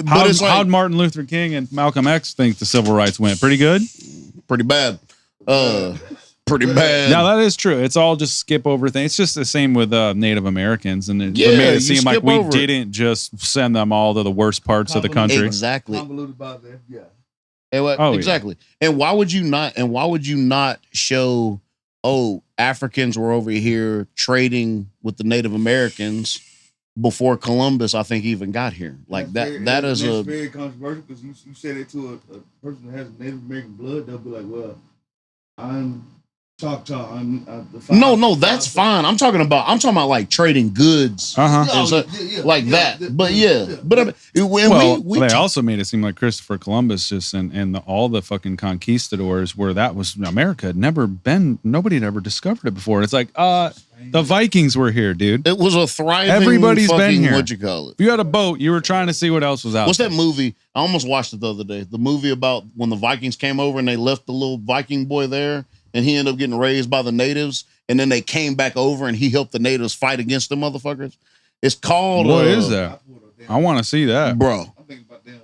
How'd Martin Luther King and Malcolm X think the civil rights went? Pretty good? Pretty bad. pretty bad. Now that is true. It's all just skip over things. It's just the same with Native Americans, and it Yeah, made you it seem like skip we over it. didn't just send them all to the worst parts of the country. Exactly. Convoluted about that. Yeah. Exactly. And why would you not show, oh, Africans were over here trading with the Native Americans before Columbus, I think, even got here. Like that's very controversial because you said it to a person that has Native American blood, they'll be like, well, I'm Choctaw. I'm No, that's fine. I'm talking about like trading goods. Like that. But I mean, they also made it seem like Christopher Columbus just and all the fucking conquistadors where that was America had never been, nobody had ever discovered it before. It's like, the Vikings were here, dude. It was a thriving Everybody's fucking, been here. What'd you call it? If you had a boat, you were trying to see what else was out What's there. that movie? I almost watched it the other day. The movie about when the Vikings came over and they left the little Viking boy there. And he ended up getting raised by the natives. And then they came back over and he helped the natives fight against them motherfuckers. It's called... What is that? I want to see that. Bro. I'm thinking about them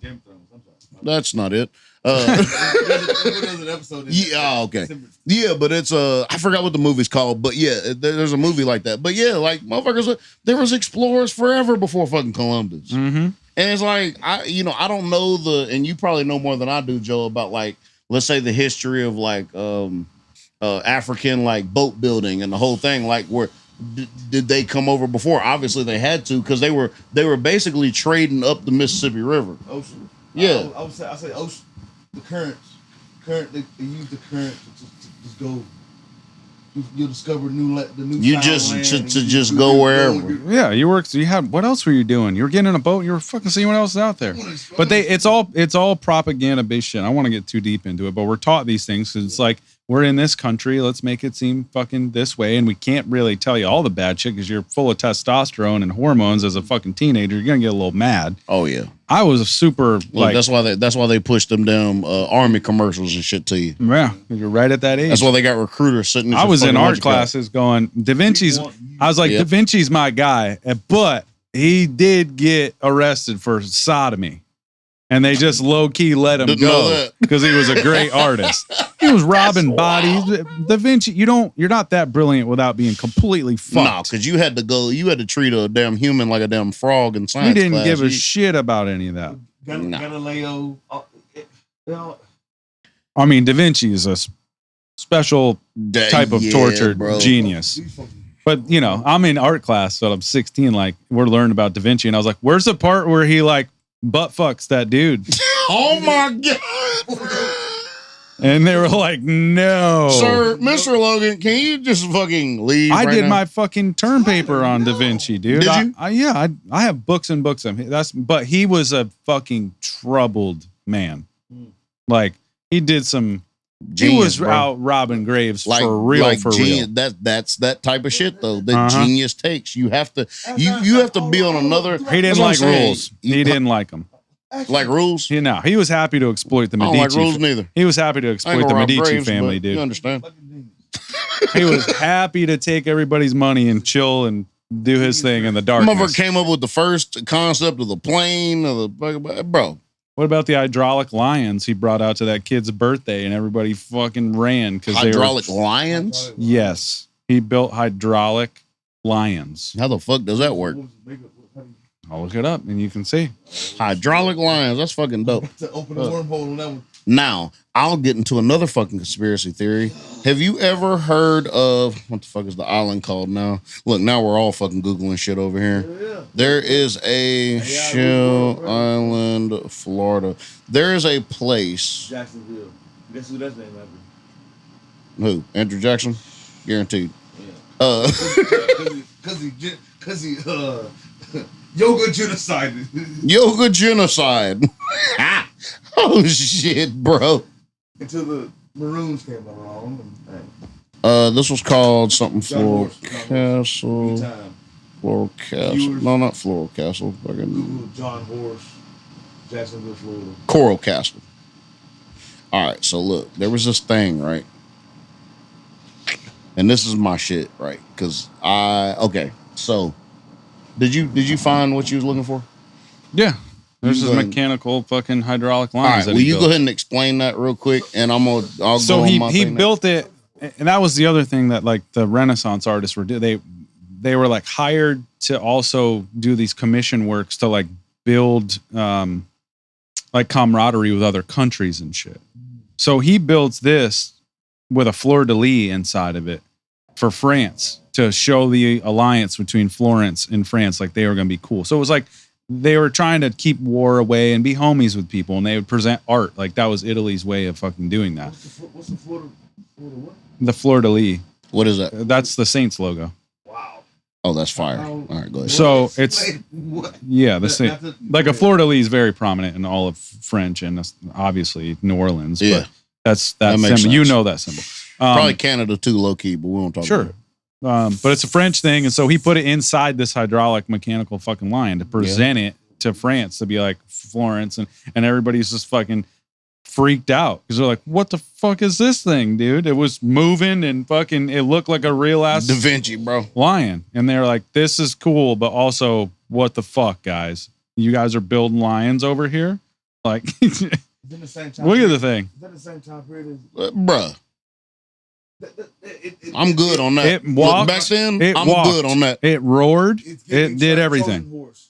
Game of Thrones. I'm sorry. That's not it. There's an episode. Okay. Yeah, but it's... I forgot what the movie's called. But yeah, there's a movie like that. But yeah, like motherfuckers... There was explorers forever before fucking Columbus. Mm-hmm. And it's like, I don't know and you probably know more than I do, Joe, about like, let's say the history of like African like boat building and the whole thing. Like, where did they come over before? Obviously, they had to because they were basically trading up the Mississippi River. Ocean. Yeah, I say ocean. The currents. They use the current to just go. You'll discover the new. You just to just go wherever. Yeah, you had what else were you doing? You were getting in a boat, you were fucking seeing what else is out there. But it's all propaganda based shit. I don't want to get too deep into it, but we're taught these things because it's like we're in this country, let's make it seem fucking this way, and we can't really tell you all the bad shit because you're full of testosterone and hormones as a fucking teenager. You're gonna get a little mad. Oh yeah. I was a super like that's why they pushed them damn army commercials and shit to you. Yeah, you're right at that age. That's why they got recruiters sitting. I was in art classes going, Da Vinci's. I was like, Da Vinci's my guy, but he did get arrested for sodomy, and they just low key let him go because he was a great artist. He was robbing bodies. Da Vinci, you're not that brilliant without being completely fucked. No, because you had to treat a damn human like a damn frog in science. He didn't class. give a shit about any of that. Galileo. I mean, Da Vinci is a special type of tortured genius. But, I'm in art class, so I'm 16, like, we're learning about Da Vinci, and I was like, where's the part where he, like, butt fucks that dude? Oh, my God. And they were like, no. Sir, Mr. Logan, can you just fucking leave I right did now? my fucking term paper on Da Vinci, dude. Did you? I have books and books of him. But he was a fucking troubled man. Like, he did some... Genius, he was bro. out robbing graves like, for real, like for genius, real. That's that type of shit though that genius takes. You have to you have to be on another. He didn't like rules. He didn't like them. Like rules? He was happy to exploit the I don't Medici. like rules neither. He was happy to exploit the Medici family, dude. You understand? He was happy to take everybody's money and chill and do his thing in the darkness. Motherfucker came up with the first concept of the plane, bro. What about the hydraulic lions he brought out to that kid's birthday and everybody fucking ran because they were hydraulic lions? Yes. He built hydraulic lions. How the fuck does that work? I'll look it up and you can see. Hydraulic lions. That's fucking dope. To open the wormhole on that one. Now, I'll get into another fucking conspiracy theory. Have you ever heard of, what the fuck is the island called now? Look, now we're all fucking Googling shit over here. Yeah. There is a Shell Island, Florida. There is a place. Jacksonville. Guess who that's named after? Who? Andrew Jackson? Guaranteed. Yeah. Cause he yoga genocide. Yoga genocide. Oh shit, bro. Until the Maroons came along. And, this was called something Floral Castle. Castle. Floral Castle. No, not Floral Castle. Fucking Google John Horse, Jacksonville, Florida. Coral Castle. All right, so look, there was this thing, right? And this is my shit, right? Because so did you find what you was looking for? Yeah. There's his mechanical fucking hydraulic lines. All right, will you go ahead and explain that real quick? And I'll go on my he thing built it and that was the other thing that like the Renaissance artists were doing. They were like hired to also do these commission works to like build like camaraderie with other countries and shit. So he builds this with a fleur-de-lis inside of it for France to show the alliance between Florence and France, like they were going to be cool. So it was like they were trying to keep war away and be homies with people, and they would present art. Like that was Italy's way of fucking doing that. What's the Florida what? The fleur-de-lis. What is that? That's the Saints logo. Wow. Oh, that's fire. All right, go ahead. So it's What? yeah, the same. Like a fleur-de-lis is very prominent in all of French and obviously New Orleans. Yeah. But that's That makes symbol. You sense. know that symbol. Probably Canada too, low key, but we won't talk Sure. about it. But it's a French thing, and so he put it inside this hydraulic mechanical fucking line to present it to France to be like Florence, and everybody's just fucking freaked out because they're like, "What the fuck is this thing, dude?" It was moving and fucking. It looked like a real ass Da Vinci, bro. lion, and they're like, "This is cool, but also what the fuck, guys? You guys are building lions over here? Like, Is it the same time look at period? the thing. Is that the same time period Bruh, as I'm good on that. It walked. Back then, It I'm walked. good on that. It roared. it's It did everything. Horse.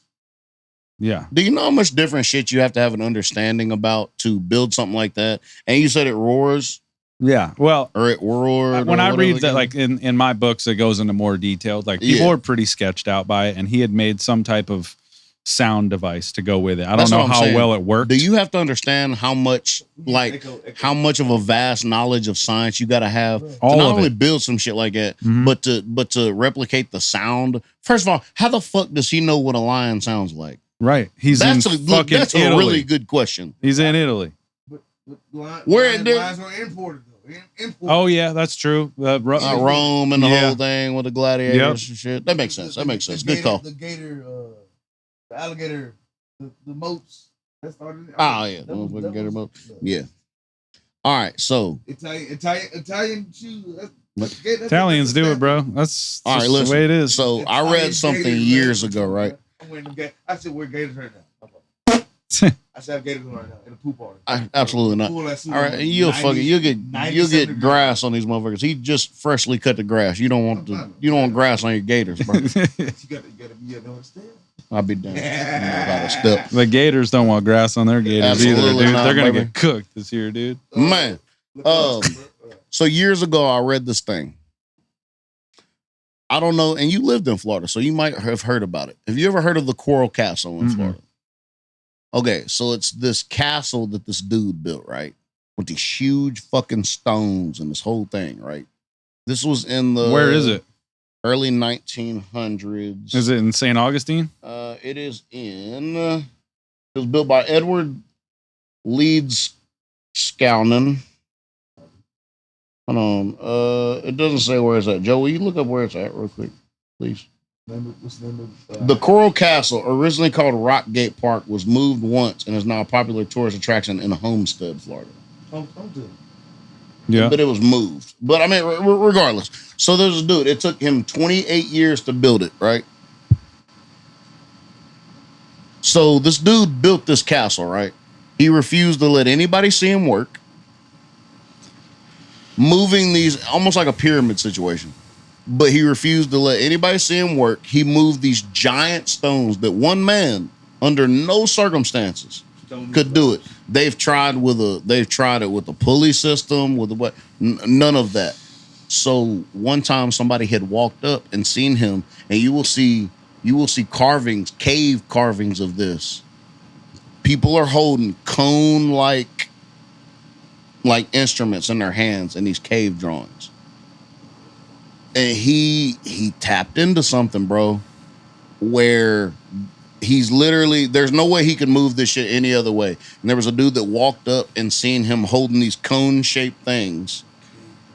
Yeah. Do you know how much different shit you have to have an understanding about to build something like that? And you said it roars Yeah. Well, or it roared. when or I whatever read that, again? like in my books, it goes into more detail. Like people Yeah. are pretty sketched out by it, and he had made some type of sound device to go with it. I don't That's know what I'm how saying. well it worked. do you have to understand how much, like, Echo. how much of a vast knowledge of science you got to have to All not of only it. build some shit like that, Mhm. but to replicate the sound. First of all, how the fuck does he know what a lion sounds like? Right. He's That's in a fucking that's a Italy. really good question. He's in Italy. Where it did- Lions are imported though. Imported. Oh yeah, that's true. Rome and the Yeah. whole thing with the gladiators and shit. That makes sense. That makes sense. Good call. The gator, the alligator, the moats. That started. Oh yeah, the that was- motherfucking that gator was- boat. Yeah. All right, so Italian shoes. Italians do it, bro. That's All right, just listen. the way it is. so I read something years ago, right? I'm wearing them gators. I said wear gators right now. I said I have gators on right now in a pool party. Absolutely not. Full ass suit All right, on, and you'll 90 fucking you'll get 97 degrees. grass on these motherfuckers. He just freshly cut the grass. You don't want grass on your gators, bro. You gotta be understand. I'll be damned. About a step. The Gators don't want grass on their Gators either, Absolutely dude. not, They're gonna baby. get cooked this year, dude. Man. So years ago, I read this thing. I don't know, and you lived in Florida, so you might have heard about it. Have you ever heard of the Coral Castle in Mhm. Florida? Okay, so it's this castle that this dude built, right? With these huge fucking stones and this whole thing, right? This was in the Where is it? early 1900s. Is it in St. Augustine? It is in. It was built by Edward Leeds Scownon. Hold on. It doesn't say where it's at. Joe, will you look up where it's at real quick, please? What's the name of The Coral Castle, originally called Rockgate Park, was moved once and is now a popular tourist attraction in Homestead, Florida. Yeah. But it was moved. But I mean, regardless. So there's a dude. It took him 28 years to build it, right? So this dude built this castle, right? He refused to let anybody see him work. Moving these, almost like a pyramid situation. But he refused to let anybody see him work. He moved these giant stones that one man, under no circumstances, could do it. They've tried it with a pulley system, with a what? None of that. So one time somebody had walked up and seen him, and you will see carvings, cave carvings of this. People are holding cone like instruments in their hands in these cave drawings. And he tapped into something, bro, where he's literally, there's no way he could move this shit any other way. And there was a dude that walked up and seen him holding these cone-shaped things.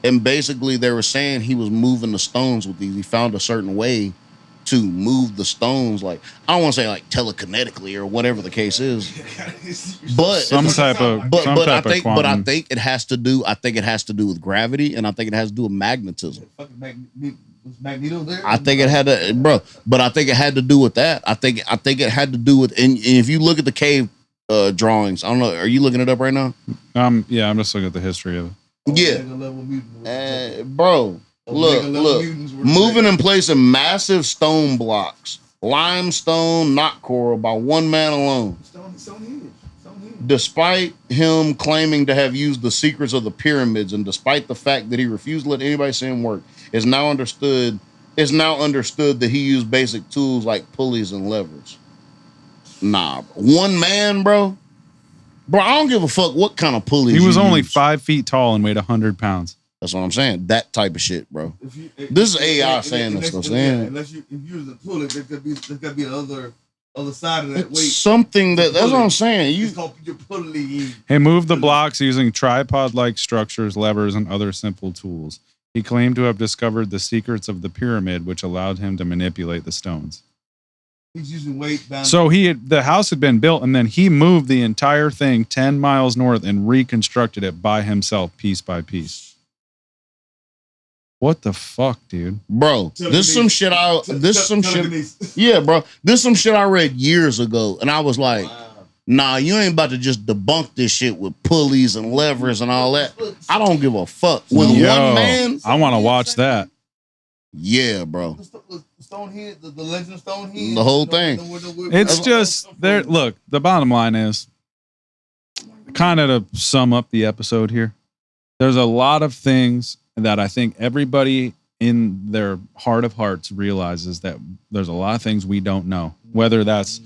And basically they were saying he was moving the stones with these. He found a certain way to move the stones, like, I don't want to say like telekinetically or whatever the case is. But I think it has to do with gravity, and I think it has to do with magnetism. Was Magneto there? I think it had to, bro. But I think it had to do with that. I think it had to do with. And if you look at the cave drawings, I don't know. Are you looking it up right now? Yeah, I'm just looking at the history of it. Yeah. Omega level mutants. Bro, Omega level look. mutants were Moving and placing massive stone blocks, limestone, not coral, by one man alone. Stone Despite him claiming to have used the secrets of the pyramids, and despite the fact that he refused to let anybody see him work, it's now understood that he used basic tools like pulleys and levers. Nah, one man, bro. Bro, I don't give a fuck what kind of pulleys. He was you only use. 5 feet tall and weighed 100 pounds. This is type of shit, bro. This is AI saying this stuff. Unless you use a pulley, there could be another side of that weight. Something that's what I'm saying. It's called your pulley. He moved the blocks using tripod-like structures, levers, and other simple tools. He claimed to have discovered the secrets of the pyramid, which allowed him to manipulate the stones. He's using weight. So the house had been built, and then he moved the entire thing 10 miles north and reconstructed it by himself, piece by piece. What the fuck, dude? Bro, this is some shit. Yeah, bro. This is some shit I read years ago, and I was like, nah, you ain't about to just debunk this shit with pulleys and levers and all that. I don't give a fuck. With one man, I want to watch that. Yeah, bro. Stonehenge, the legend of Stonehenge. The whole thing. It's just there. Look, the bottom line is, kind of to sum up the episode here, there's a lot of things that I think everybody in their heart of hearts realizes that there's a lot of things we don't know, whether that's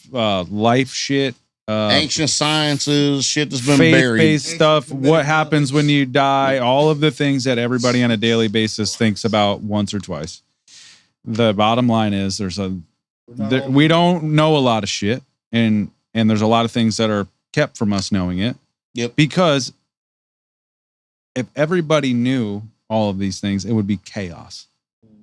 life shit, ancient sciences, shit that's been faith-based buried. stuff, what happens when you die, all of the things that everybody on a daily basis thinks about once or twice. The bottom line is we don't know a lot of shit, and there's a lot of things that are kept from us knowing it. Yep. Because if everybody knew all of these things, it would be chaos.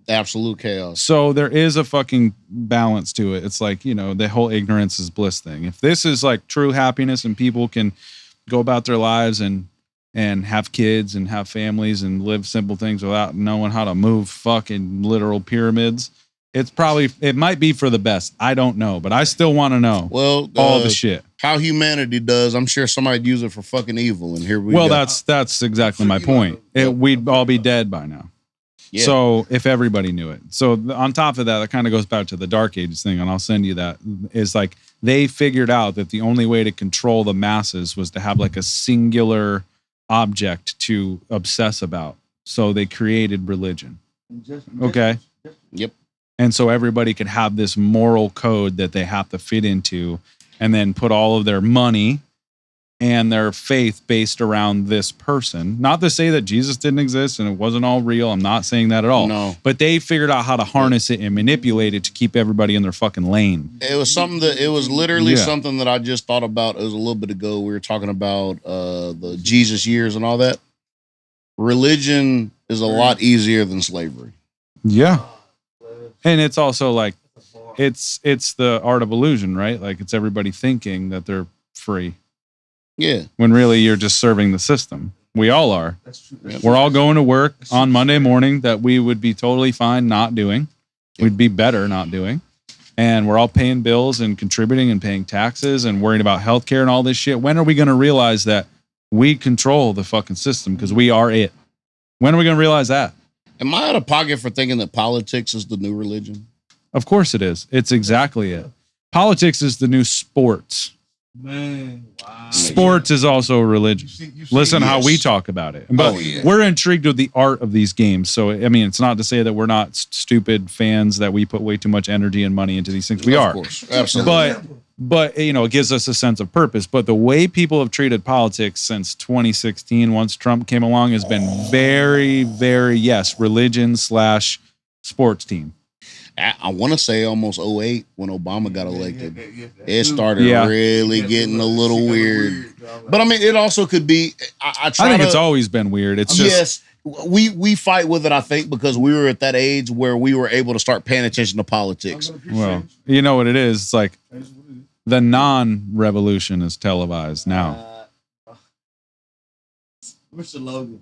Absolute chaos. So there is a fucking balance to it. It's like, the whole ignorance is bliss thing. If this is like true happiness and people can go about their lives and have kids and have families and live simple things without knowing how to move fucking literal pyramids, it might be for the best. I don't know, but I still want to know all the shit. How humanity does, I'm sure somebody'd use it for fucking evil, and here we go. Well, that's exactly my point. We'd all be dead by now. Yeah. So if everybody knew it. So on top of that, it kind of goes back to the Dark Ages thing, and I'll send you that, is like they figured out that the only way to control the masses was to have like a singular object to obsess about. So they created religion. Okay? Yep. And so everybody could have this moral code that they have to fit into, and then put all of their money and their faith based around this person. Not to say that Jesus didn't exist and it wasn't all real. I'm not saying that at all. No. But they figured out how to harness it and manipulate it to keep everybody in their fucking lane. It was literally something that I just thought about. It was a little bit ago. We were talking about the Jesus years and all that. Religion is a lot easier than slavery. Yeah. And it's also like, it's the art of illusion, right? Like it's everybody thinking that they're free. Yeah. When really you're just serving the system. We all are. That's true. We're all going to work on Monday morning that we would be totally fine not doing. We'd be better not doing. And we're all paying bills and contributing and paying taxes and worrying about healthcare and all this shit. When are we going to realize that we control the fucking system because we are it? When are we going to realize that? Am I out of pocket for thinking that politics is the new religion? Of course it is. It's exactly it. Politics is the new sports. Man, wow. Sports is also a religion. Listen how we talk about it. But we're intrigued with the art of these games. So, I mean, it's not to say that we're not stupid fans that we put way too much energy and money into these things. We are. Of course. Absolutely. But it gives us a sense of purpose. But the way people have treated politics since 2016, once Trump came along, has been very, very, religion/sports team. I want to say almost 2008 when Obama got elected. It started really getting a little weird. But I mean, it also could be. I think it's always been weird. It's just we fight with it. I think because we were at that age where we were able to start paying attention to politics. Well, you know what it is. It's like the non-revolution is televised now. Mr. Logan.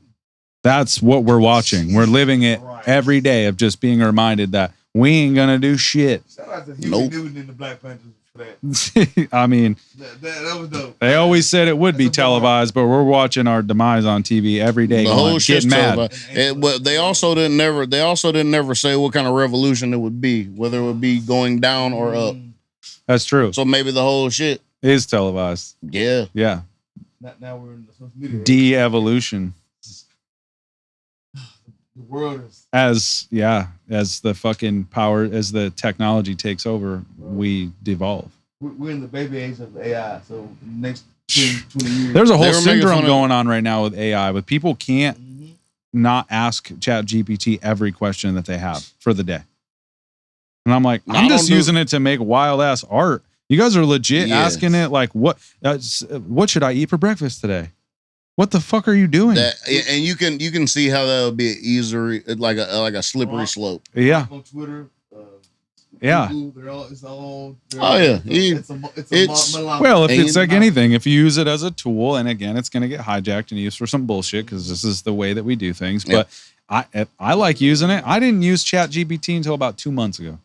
That's what we're watching. We're living it every day of just being reminded that we ain't gonna do shit. Shout out to Huey Newton and the Black Panthers that. I mean, That was dope. they always said it would be That's a bar. televised, but we're watching our demise on TV every day. The going, whole shit's getting mad. televised. But they also didn't never say what kind of revolution it would be, whether it would be going down or up. That's true. So maybe the whole shit Is televised. Yeah. Yeah. Now we're in the social media. De-evolution. The world is As the fucking power, as the technology takes over, we devolve. we're in the baby age of AI. So next 20 years. There's a whole They were making syndrome fun of- going on right now with AI, but people can't Mhm. not ask ChatGPT every question that they have for the day. And I'm like, No, I'm I just don't do- using it to make wild ass art. You guys are legit Yes. asking it like, what should I eat for breakfast today? What the fuck are you doing? That, and you can see how that would be an easy, like a slippery slope. Yeah. On Twitter. Yeah. Google, it's all. Oh, yeah. It's Well, if And it's you- like anything, if you use it as a tool, and again, it's going to get hijacked and used for some bullshit because this is the way that we do things. Yeah. But I like using it. I didn't use ChatGPT until about 2 months ago,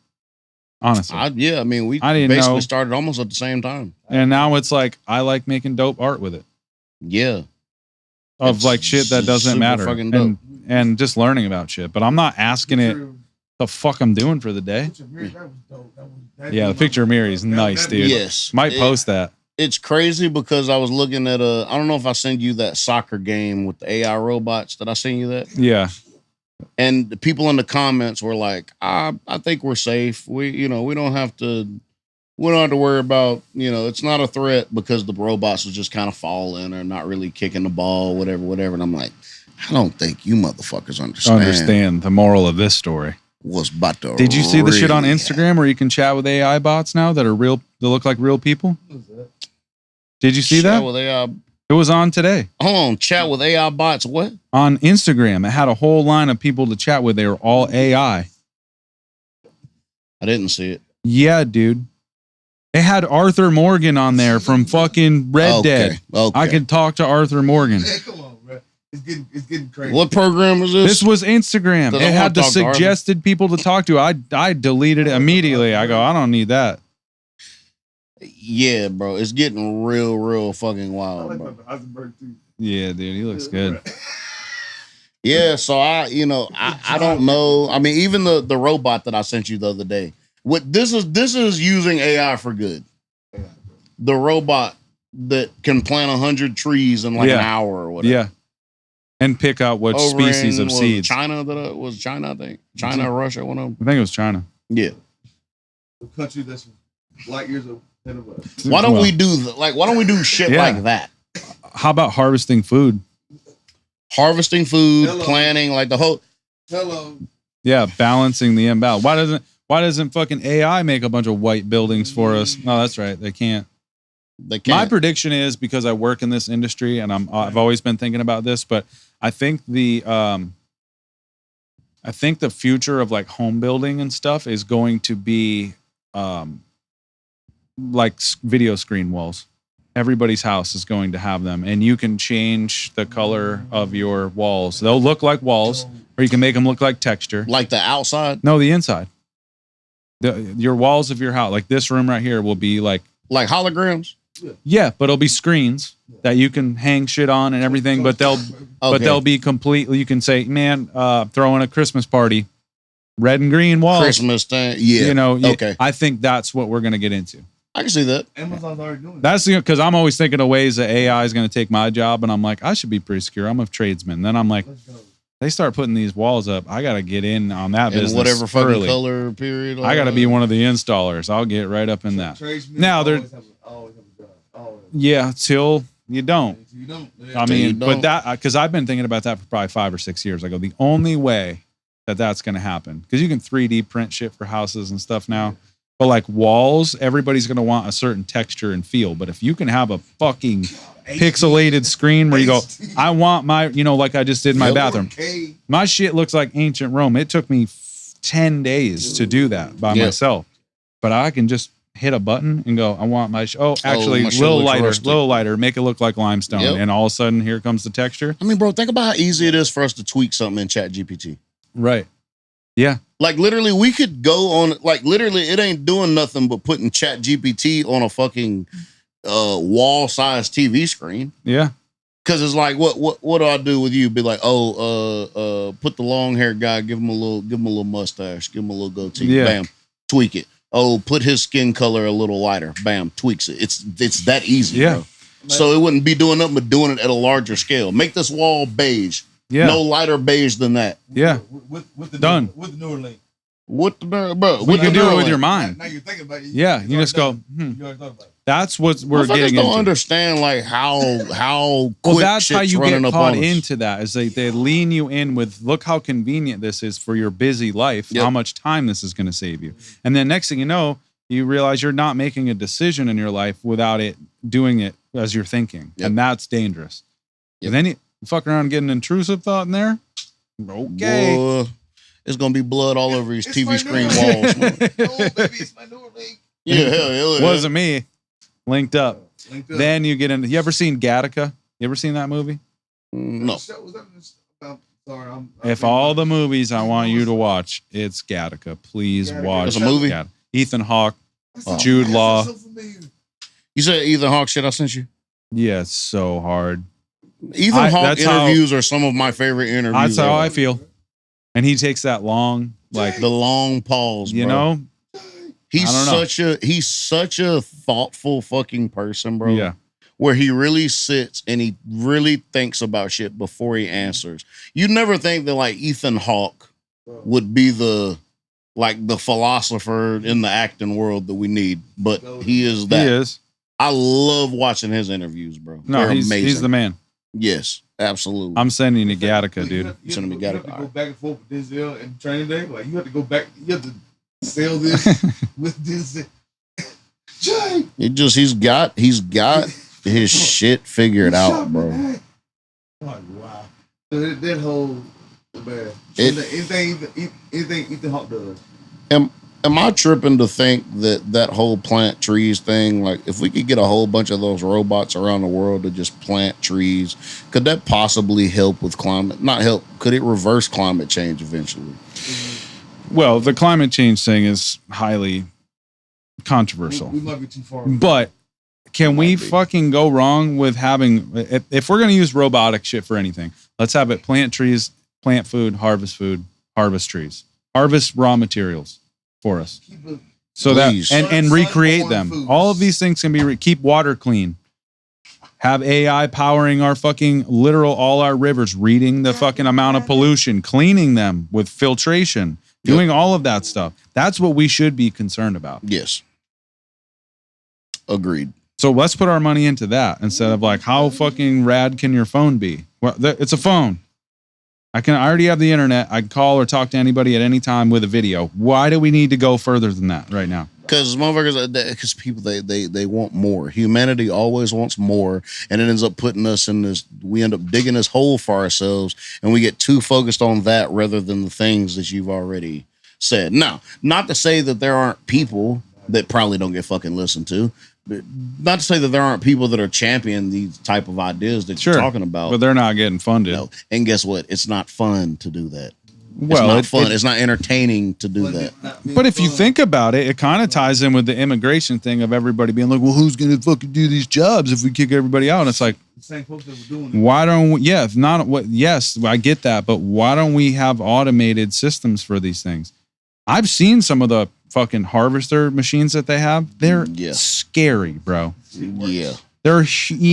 honestly. I mean, we I didn't basically know. started almost at the same time. And now it's like I like making dope art with it Yeah. of It's like shit that doesn't super matter fucking dope. and just learning about shit. But I'm not asking it the fuck I'm doing for the day. Yeah, the picture of Miri is nice, dude. Yes. Might post that. It's crazy because I was looking at I don't know if I sent you that soccer game with the AI robots. Did I send you that? Yeah. And the people in the comments were like, I think we're safe. We don't have to worry about, it's not a threat because the robots will just kind of falling or not really kicking the ball, whatever. And I'm like, I don't think you motherfuckers understand The moral of this story. what's about to Did you see the shit on really Instagram where you can chat with AI bots now that are real, that look like real people? Did you see Chat that? with AI. It was on today. Hold on, chat with AI bots. What? On Instagram, it had a whole line of people to chat with. They were all AI. I didn't see it. Yeah, dude. It had Arthur Morgan on there from fucking Red Dead. Okay. I could talk to Arthur Morgan. Hey, come on, bro. It's getting crazy. What program is this? This was Instagram. Does It I had wanna the talk to Arthur? suggested people to talk to. I deleted it immediately. I go, I don't need that. Yeah, bro. It's getting real fucking I wild, like bro. Dr. Eisenberg too. Yeah, dude, he looks good. Yeah, so I don't know. I mean, even the robot that I sent you the other day. What this is using AI for good. The robot that can plant 100 trees in like an Yeah. hour or whatever. Yeah. And pick out which Over species in, of was it seeds. China I think. China or Russia, one of them. I think it was China. Yeah. The country that's light years ahead of us. Why don't Well, we do shit Yeah. like that? How about harvesting food? Harvesting food, Hello. planning, like the whole. Hello. Yeah, balancing the imbalance. Why doesn't fucking AI make a bunch of white buildings for us? No, that's right. They can't. They My can't. prediction is, because I work in this industry and I've always been thinking about this, but I think the future of like home building and stuff is going to be like video screen walls. Everybody's house is going to have them, and you can change the color of your walls. They'll look like walls, or you can make them look like texture. Like the outside, No, the inside. Your walls of your house, like this room right here, will be like, like holograms. yeah, but it'll be screens that you can hang shit on and everything. But they'll be completely. You can say, man, throwing a Christmas party, red and green walls. Christmas thing. Yeah. Okay. I think that's what we're gonna get into. I can see that. Amazon's already doing that. That's because I'm always thinking of ways that AI is going to take my job, and I'm like, I should be pretty secure. I'm a tradesman. Then I'm like, Let's go. they start putting these walls up. I got to get in on that In business. whatever fucking early. color period. I got to be one of the installers. I'll get right up in that. Tradesmen Now they're- always have a job. Always. Yeah, till you don't. If you don't, I Till you mean, but don't. because I've been thinking about that for probably 5 or 6 years. I go, the only way that that's going to happen, because you can 3D print shit for houses and stuff now. But like walls, everybody's going to want a certain texture and feel. But if you can have a fucking pixelated screen where you go, I want my, like I just did in my Yep. bathroom. Okay. My shit looks like ancient Rome. It took me 10 days to do that by Yeah. myself. But I can just hit a button and go, I want my, actually, my shit little looks lighter, rustic. make it look like limestone. Yep. And all of a sudden, here comes the texture. I mean, bro, think about how easy it is for us to tweak something in Chat GPT. Right. Yeah. Like literally, we could go on. Like literally, it ain't doing nothing but putting Chat GPT on a fucking wall-sized TV screen. Yeah. Because it's like, what do I do with you? Be like, put the long-haired guy, give him a little mustache, give him a little goatee, Yeah. bam, tweak it. Oh, put his skin color a little lighter, bam, tweaks it. It's that easy, Yeah. bro. So it wouldn't be doing nothing but doing it at a larger scale. Make this wall beige. Yeah. No lighter beige than that. Yeah. With the Done. With the newer link. What the bro? We can do it with your Now, mind. now you're thinking about it. Yeah. You just go, You already thought about it. That's what we're Motherfuckers getting don't into. understand like how Well, quick that's how shit's you running get up caught on us. into that. Is they lean you in with, look how convenient this is for your busy life. Yep. How much time this is going to save you. And then next thing you know, you realize you're not making a decision in your life without it doing it as you're thinking, Yep. and that's dangerous. Yep. And then you fuck around and get an intrusive thought in there. Okay. Boy, it's gonna be blood all over his It's TV my screen new walls. link. Oh, baby, it's my newer link. Yeah, hell yeah. Wasn't me. Linked up. Linked up. Then you get into. You ever seen Gattaca? You ever seen that movie? No. Was that about, sorry, I'm If all the movies I want you to watch, it's Gattaca. Please Gattaca. watch. It's a movie? Gattaca. Ethan Hawke. Oh, Jude Law. so familiar. You said Ethan Hawke shit I sent you? Yeah, it's so hard. Ethan Hawke that's how- interviews are some of my favorite interviews. That's how I ever. feel. And he takes that long, like, The long pause, you bro. know? He's I don't know. he's such a thoughtful fucking person, bro. Yeah. Where he really sits and he really thinks about shit before he answers. You'd never think that like Ethan Hawke would be the philosopher in the acting world that we need, but he is that. He is. I love watching his interviews, bro. No, They're he's amazing. the man. Yes, absolutely. I'm sending you to Gattaca, dude. You Send me have to Gattaca. go back and forth with Denzel and Training Day. Like you have to go back. You have to sell this with Denzel. Jay, He's got his shit figured out, bro. Like, wow. So that whole man. Anything Ethan Hawke does. Am I tripping to think that whole plant trees thing, like if we could get a whole bunch of those robots around the world to just plant trees, could that possibly help with climate? Not help. Could it reverse climate change eventually? Well, the climate change thing is highly controversial. We might be too far. But can we Might be. fucking go wrong with having, if we're going to use robotic shit for anything, let's have it plant trees, plant food, harvest trees, harvest raw materials for us. So Please. that, and recreate Sun-born them. foods. All of these things can be, keep water clean. Have AI powering our fucking all our rivers, reading the fucking amount of pollution, cleaning them with filtration, doing all of that stuff. That's what we should be concerned about. Yes. Agreed. So let's put our money into that instead of like, how fucking rad can your phone be? Well, it's a phone. I already have the internet. I can call or talk to anybody at any time with a video. Why do we need to go further than that right now? Because motherfuckers, because people they want more. Humanity always wants more, and it ends up putting us in this. We end up digging this hole for ourselves, and we get too focused on that rather than the things that you've already said. Now, not to say that there aren't people that probably don't get fucking listened to. Not to say that there aren't people that are championing these type of ideas that Sure, you're talking about. But they're not getting funded. No. And guess what? It's not fun to do that. Well, it's not fun. It's not entertaining to do that. But if you think about it, it kind of ties in with the immigration thing of everybody being like, well, who's going to fucking do these jobs if we kick everybody out? And it's like, The same folks that were doing it. why don't we, yeah, if not what, yes, I get that, but why don't we have automated systems for these things? I've seen some of the fucking harvester machines that they have. They're Yeah. scary, bro. Yeah. They're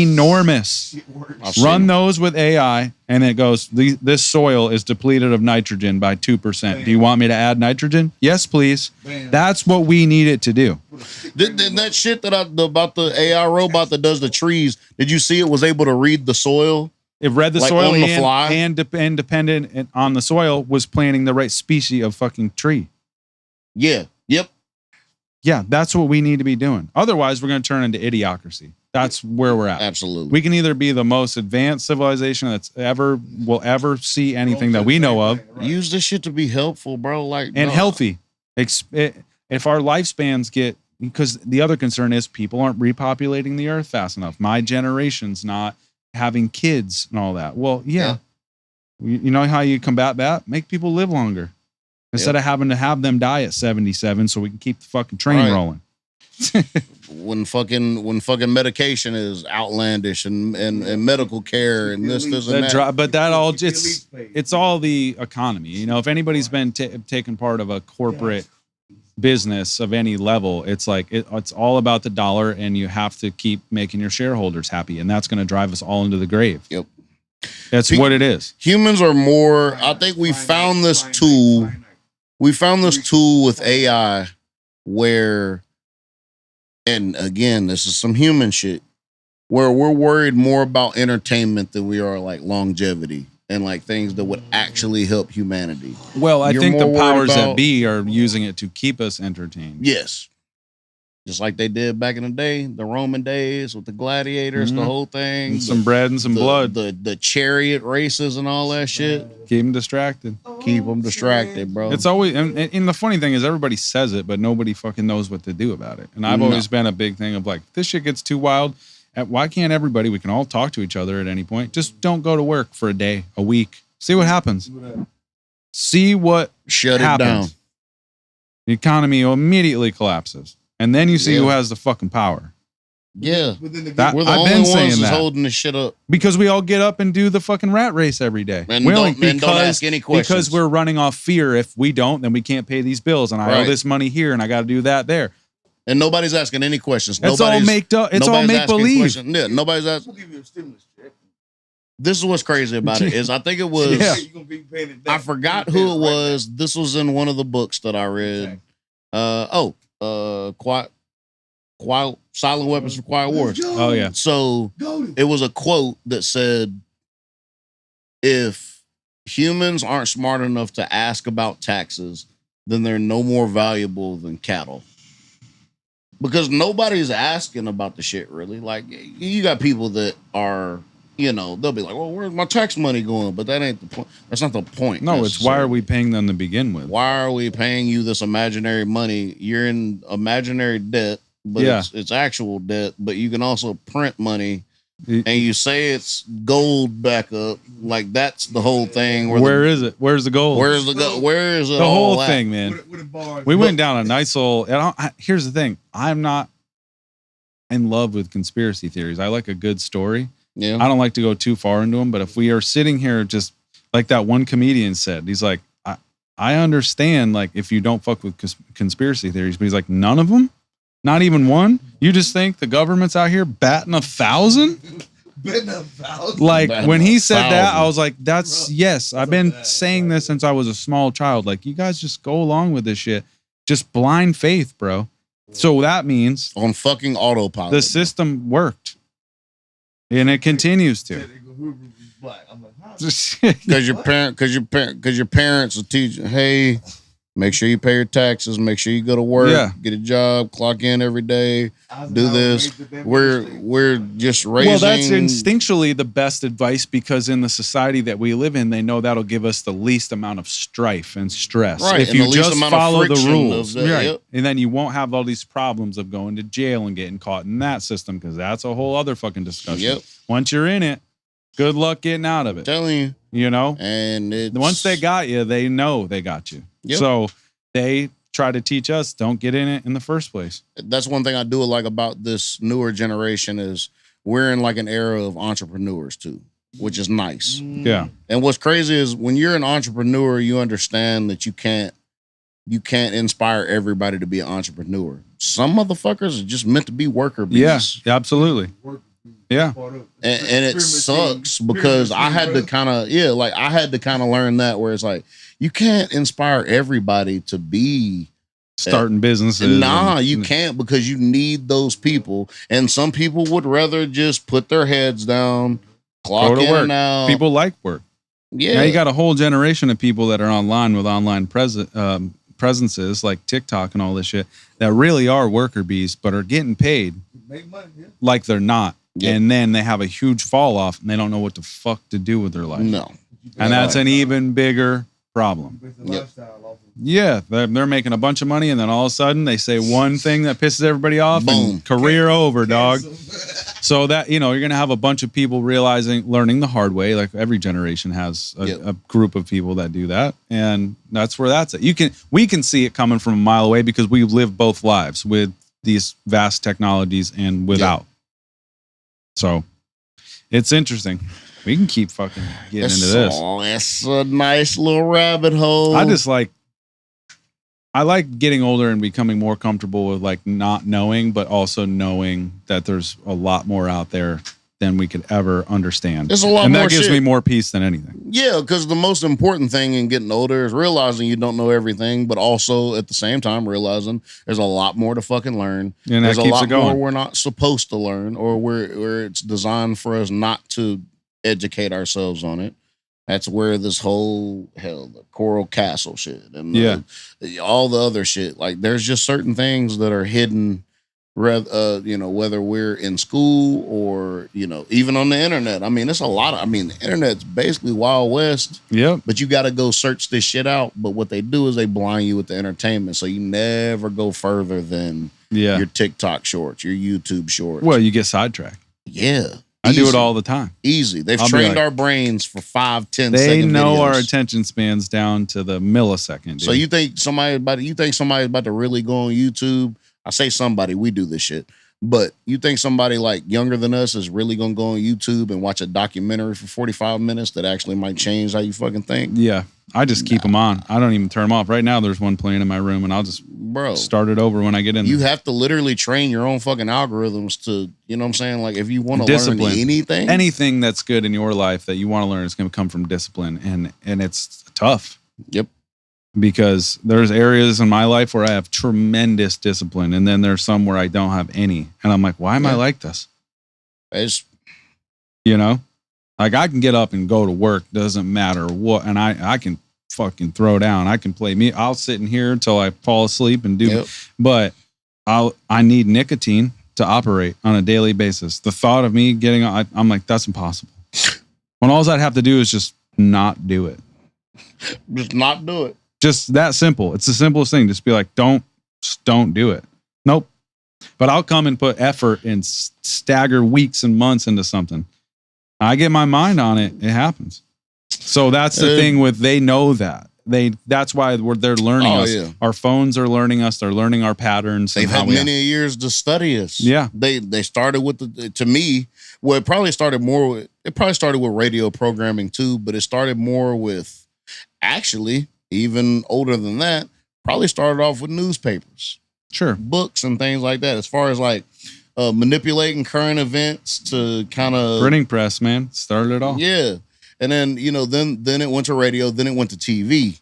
enormous. It works. I've seen Run them. those with AI, and it goes, this soil is depleted of nitrogen by 2%. Do you want me to add nitrogen? Yes, please. Bam. That's what we need it to do. Did that shit about the AI robot that does the trees, did you see it was able to read the soil? It read the Like soil on the fly? and dependent on the soil was planting the right species of fucking tree. Yeah. Yep. Yeah, that's what we need to be doing. Otherwise, we're going to turn into idiocracy. That's where we're at. Absolutely. We can either be the most advanced civilization will ever see anything that we know of, Use this shit to be helpful, bro. Like and no. healthy. If our lifespans get, because the other concern is people aren't repopulating the earth fast enough. My generation's not having kids and all that. Well, yeah. You know how you combat that? Make people live longer. instead of having to have them die at 77 so we can keep the fucking train rolling. when fucking medication is outlandish and medical care and this and that. But that all it's all the economy. You know, if anybody's been taken part of a corporate business of any level, it's like it's all about the dollar, and you have to keep making your shareholders happy, and that's going to drive us all into the grave. Yep, that's what it is. Humans are more. I think we found this tool. We found this tool with AI where. And again, this is some human shit where we're worried more about entertainment than we are like longevity and like things that would actually help humanity. Well, I think the powers that be are using it to keep us entertained. Yes. Just like they did back in the day, the Roman days with the gladiators, the whole thing. And some bread and some blood. The chariot races and all that shit. Keep them distracted. Keep them distracted, bro. It's always, and the funny thing is everybody says it, but nobody fucking knows what to do about it. And I've always been a big thing of like, this shit gets too wild. Why can't everybody, we can all talk to each other at any point. Just don't go to work for a day, a week. See what happens. See what Shut happens. It down. The economy immediately collapses. And then you see who has the fucking power. Yeah. We're the I've only been ones saying that's that. Holding the shit up. Because we all get up and do the fucking rat race every day. And don't ask any questions. Because we're running off fear. If we don't, then we can't pay these bills. And I owe this money here and I got to do that there. And nobody's asking any questions. It's all make believe. Yeah, nobody's asking. This is what's crazy about it is I think it was, I forgot who it was. This was in one of the books that I read. Silent Weapons for Quiet Wars. Oh yeah. So it was a quote that said, if humans aren't smart enough to ask about taxes, then they're no more valuable than cattle. Because nobody's asking about the shit really. Like you got people that are, you know, they'll be like, well, where's my tax money going? But that ain't the point. That's not the point. No, it's why are we paying them to begin with? Why are we paying you this imaginary money? You're in imaginary debt, but it's actual debt. But you can also print money, and you say it's gold back up. Like that's the whole thing. Where is it? Where's the gold? Where's the gold? Where is it? The whole at? thing, man. We went down a nice little. Here's the thing. I'm not in love with conspiracy theories. I like a good story. Yeah. I don't like to go too far into them, but if we are sitting here just like that one comedian said, he's like, I understand like if you don't fuck with conspiracy theories, but he's like, none of them? Not even one? You just think the government's out here batting 1,000? Like when he said that, I was like, that's yes. I've been saying this since I was a small child. Like you guys just go along with this shit. Just blind faith, bro. So that means on fucking autopilot. The system worked. And it continues to. Because your parents will teach you, hey, make sure you pay your taxes, make sure you go to work, get a job, clock in every day, do this. We're just raising. Well, that's instinctually the best advice because in the society that we live in, they know that'll give us the least amount of strife and stress. Right, if you just follow the rules. Right. Yep. And then you won't have all these problems of going to jail and getting caught in that system because that's a whole other fucking discussion. Yep. Once you're in it, good luck getting out of it. I'm telling you. You know? And once they got you, they know they got you. Yep. So they try to teach us don't get in it in the first place. That's one thing I do like about this newer generation is we're in like an era of entrepreneurs too, which is nice. Yeah. And what's crazy is when you're an entrepreneur, you understand that you can't inspire everybody to be an entrepreneur. Some motherfuckers are just meant to be worker bees. Yeah, absolutely. Yeah. And it sucks because I had to kind of learn that where it's like you can't inspire everybody to be starting businesses. Nah, you can't because you need those people. And some people would rather just put their heads down, clock in and out. People like work. Yeah. Now you got a whole generation of people that are online with online presences like TikTok and all this shit that really are worker bees, but are getting paid like they're not. Yep. And then they have a huge fall off and they don't know what the fuck to do with their life. No. And that's an even bigger problem. Yep. Yeah, they're making a bunch of money, and then all of a sudden they say one thing that pisses everybody off, Boom. and career over, dog. So that, you're going to have a bunch of people learning the hard way. Like every generation has a group of people that do that, and that's where that's at. We can see it coming from a mile away because we live both lives with these vast technologies and without. Yep. So it's interesting. We can keep fucking getting into this. Oh, it's a nice little rabbit hole. I like getting older and becoming more comfortable with like not knowing, but also knowing that there's a lot more out there than we could ever understand. There's a lot more, and that gives me more peace than anything. Yeah, because the most important thing in getting older is realizing you don't know everything, but also at the same time realizing there's a lot more to fucking learn. And there's that keeps a lot it going. more we're not supposed to learn, or where it's designed for us not to educate ourselves on it. That's where this whole the Coral Castle shit and all the other shit. Like, there's just certain things that are hidden, whether we're in school or even on the internet. I mean, it's a lot. The internet's basically Wild West. Yeah. But you got to go search this shit out. But what they do is they blind you with the entertainment, so you never go further than your TikTok shorts, your YouTube shorts. Well, you get sidetracked. Yeah. I do it all the time. Easy. They've trained our brains for 5-10 seconds. They know our attention spans down to the millisecond. Dude. So you think somebody's about to really go on YouTube? I say somebody, we do this shit. But you think somebody like younger than us is really going to go on YouTube and watch a documentary for 45 minutes that actually might change how you fucking think? Yeah. I just keep them on. I don't even turn them off. Right now, there's one playing in my room, and I'll just start it over when I get in. You have to literally train your own fucking algorithms to, you know what I'm saying? Like, if you want to learn anything that's good in your life that you want to learn is going to come from discipline, and it's tough. Yep. Because there's areas in my life where I have tremendous discipline, and then there's some where I don't have any, and I'm like, why am I like this? It's, like I can get up and go to work, doesn't matter what, and I can fucking throw down. I can play me. I'll sit in here until I fall asleep and do, but I need nicotine to operate on a daily basis. The thought of me getting on, I'm like, that's impossible. When all I'd have to do is just not do it. Just not do it. Just that simple. It's the simplest thing. Just be like, don't do it. Nope. But I'll come and put effort and stagger weeks and months into something. I get my mind on it. It happens. So that's the thing with, they know that. That's why they're learning us. Yeah. Our phones are learning us. They're learning our patterns. They've had many years to study us. Yeah. They started with to me, well, it probably started with radio programming too, but it started more with, actually, even older than that, probably started off with newspapers. Sure. Books and things like that. As far as like manipulating current events to kind of printing press, man. Started it all. Yeah. And then, then it went to radio, then it went to TV.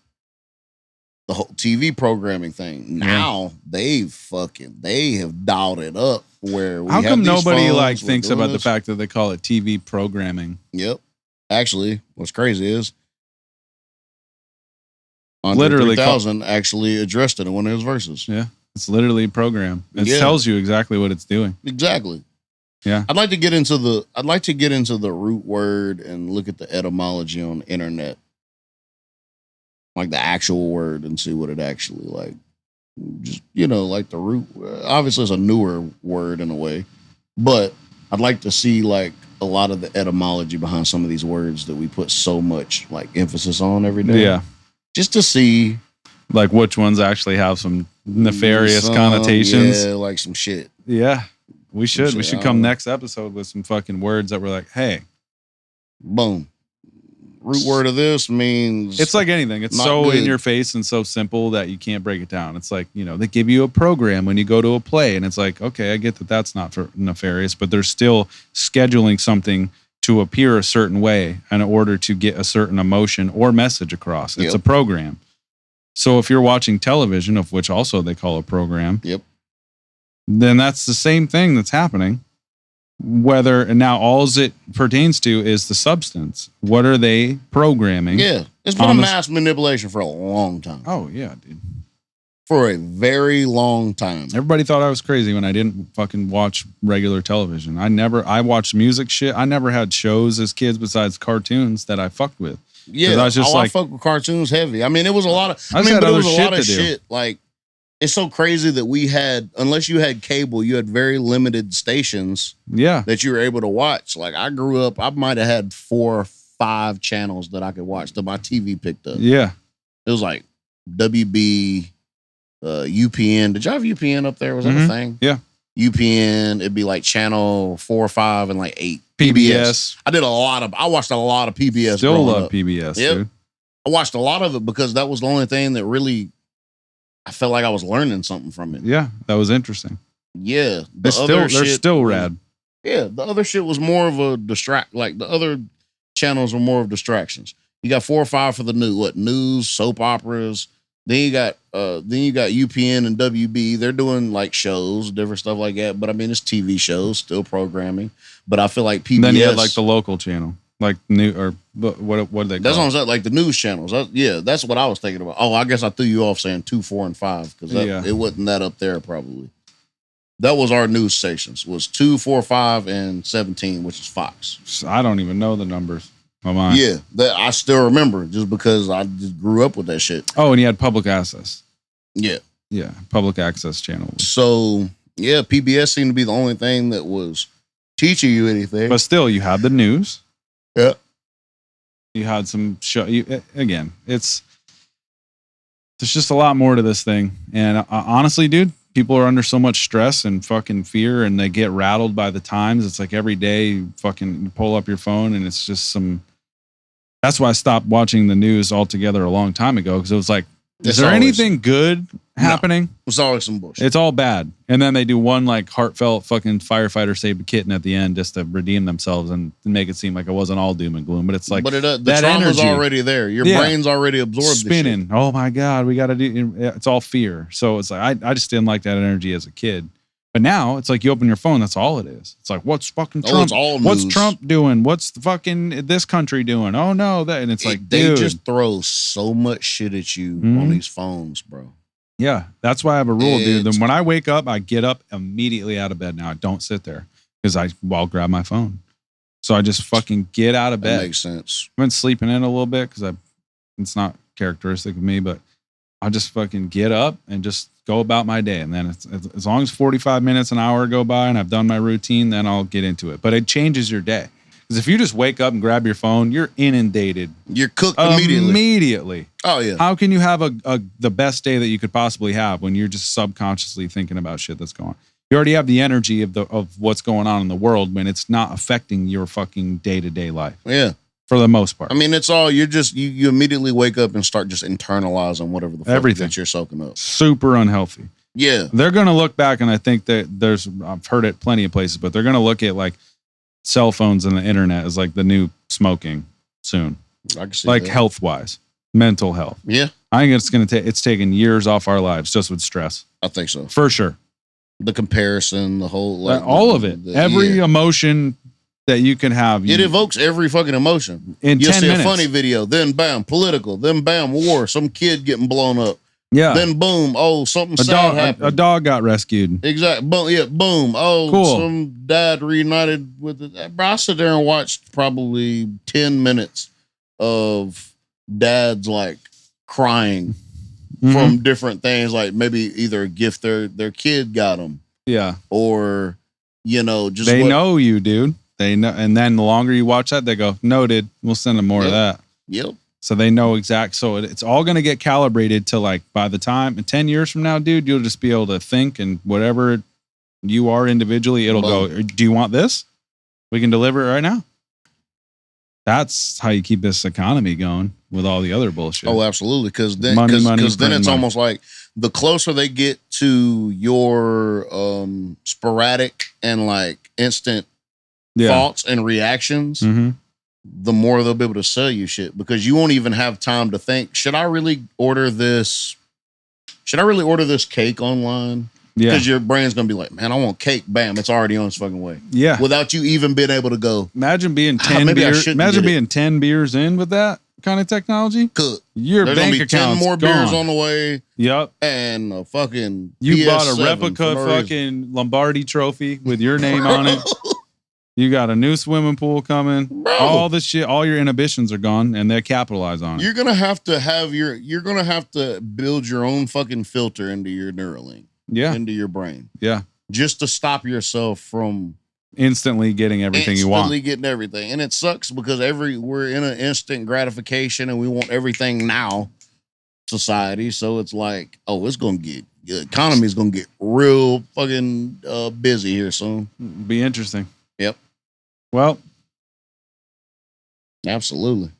The whole TV programming thing. Now they have dialed it up where how come nobody thinks about the fact that they call it TV programming? Yep. Actually, what's crazy is literally 3000 actually addressed it in one of his verses. Yeah. It's literally a program. It tells you exactly what it's doing. Exactly. Yeah. I'd like to get into the root word and look at the etymology on the internet. Like the actual word, and see what it actually like. Just, like the root. Obviously, it's a newer word in a way, but I'd like to see like a lot of the etymology behind some of these words that we put so much like emphasis on every day. Yeah. Just to see like which ones actually have some nefarious connotations. Yeah, like some shit. Yeah. We should. We should come next episode with some fucking words that we're like, hey. Boom. Root word of this means... It's like anything. It's so in your face and so simple that you can't break it down. It's like, they give you a program when you go to a play, and it's like, okay, I get that that's not nefarious, but they're still scheduling something to appear a certain way in order to get a certain emotion or message across. It's a program. So if you're watching television, of which also they call a program, then that's the same thing that's happening. And now all it pertains to is the substance. What are they programming? Yeah. It's been a mass manipulation for a long time. Oh, yeah, dude. For a very long time. Everybody thought I was crazy when I didn't fucking watch regular television. I watched music shit. I never had shows as kids besides cartoons that I fucked with. Yeah, I was just I fuck with cartoons heavy. I mean, it was a lot of. I had but it other was a shit lot of to do. shit. Like, it's so crazy that we had, unless you had cable, you had very limited stations Yeah. that you were able to watch. Like, I grew up, I might have had 4 or 5 channels that I could watch that my TV picked up. Yeah. It was like WB, UPN. Did y'all have UPN up there? Was that a thing? Yeah. UPN. It'd be like channel 4 or 5 and like 8. PBS. I watched a lot of PBS. Still love up. PBS, Yep. dude. I watched a lot of it because that was the only thing that really, I felt like I was learning something from it. Yeah, that was interesting. Yeah. They're still rad. Yeah. The other shit was more of a like the other channels were more of distractions. You got 4 or 5 for the news, soap operas. Then you got UPN and WB. They're doing like shows, different stuff like that. But I mean, it's TV shows, still programming. But I feel like PBS. And then you had like the local channel, like new or what do they call That's what I'm it? saying, like the news channels. That's what I was thinking about. Oh, I guess I threw you off saying 2, 4, and 5 because it wasn't that up there probably. That was our news stations. Was 2, 4, 5, and 17, which is Fox. I don't even know the numbers. Oh my. Yeah, that I still remember just because I just grew up with that shit. Oh, and you had public access. Yeah. Yeah, public access channel. So yeah, PBS seemed to be the only thing that was teaching you anything. But still, you had the news. Yeah. You had some show. Again, there's just a lot more to this thing. And honestly, dude, people are under so much stress and fucking fear, and they get rattled by the times. It's like every day you fucking pull up your phone, and it's just some. That's why I stopped watching the news altogether a long time ago, because it was like, is there anything good happening? No, it's always some bullshit. It's all bad. And then they do one like heartfelt fucking firefighter saved a kitten at the end just to redeem themselves and make it seem like it wasn't all doom and gloom. But it's like, the that trauma's energy, already there. Your brain's already absorbed spinning. Oh my God, we got to do. It's all fear. So it's like I just didn't like that energy as a kid. But now it's like you open your phone, that's all it is. It's like, what's fucking Trump? It's all what's news. Trump doing? What's the fucking this country doing? Oh no, that, and it's like, they dude. just throw so much shit at you on these phones, bro. Yeah, that's why I have a rule, dude. Then when I wake up, I get up immediately out of bed. Now I don't sit there because I'll grab my phone. So I just fucking get out of bed. That makes sense. I've been sleeping in a little bit because it's not characteristic of me, but I'll just fucking get up and just go about my day. And then it's, as long as 45 minutes, an hour go by and I've done my routine, then I'll get into it. But it changes your day. Because if you just wake up and grab your phone, you're inundated. You're cooked immediately. Oh, yeah. How can you have the best day that you could possibly have when you're just subconsciously thinking about shit that's going on? You already have the energy of what's going on in the world when it's not affecting your fucking day-to-day life. Yeah. For the most part. I mean, it's all, you immediately wake up and start just internalizing whatever the fuck that you're soaking up. Super unhealthy. Yeah. They're going to look back, and I think that I've heard it plenty of places, but they're going to look at like cell phones and the internet as like the new smoking soon. I can see like that. health-wise, mental health. Yeah. I think it's taken years off our lives just with stress. I think so. For sure. The comparison, the whole, all of it. Every emotion that you can have. It evokes every fucking emotion. In You'll 10 see minutes. a funny video, then bam, political, then bam, war, some kid getting blown up. Yeah. Then boom, oh, something sad happened. A dog got rescued. Exactly. Boom, yeah, boom. Oh, Cool. some dad reunited with it. Bro, I sit there and watched probably 10 minutes of dads like crying from different things, like maybe either a gift their kid got them. Yeah. Or, just they know you, dude. They know, and then the longer you watch that, they go, noted. We'll send them more of that. Yep. So they know exact. So it's all going to get calibrated to like by the time 10 years from now, dude, you'll just be able to think, and whatever you are individually, it'll go, do you want this? We can deliver it right now. That's how you keep this economy going with all the other bullshit. Oh, absolutely. Because then, Money, then it's money. almost like the closer they get to your sporadic and like instant thoughts and reactions, the more they'll be able to sell you shit, because you won't even have time to think, should I really order this? Should I really order this cake online? Yeah. Because your brain's going to be like, man, I want cake. Bam, it's already on its fucking way. Yeah. Without you even being able to go. Imagine being 10 maybe I beers. shouldn't Imagine get it. being 10 beers in with that kind of technology. Good. Your There's bank gonna be 10 account's more gone. beers on the way. Yep. And a fucking You PS7 bought a replica for no reason. fucking Lombardi trophy with your name on it. You got a new swimming pool coming. Bro. All the shit, all your inhibitions are gone, and they capitalize on it. You're gonna have to build your own fucking filter into your Neuralink, into your brain, just to stop yourself from instantly getting everything you want. Getting everything, and it sucks because we're in an instant gratification, and we want everything now. Society, so it's like, it's gonna get the economy's gonna get real fucking busy here soon. Be interesting. Yep. Well, absolutely.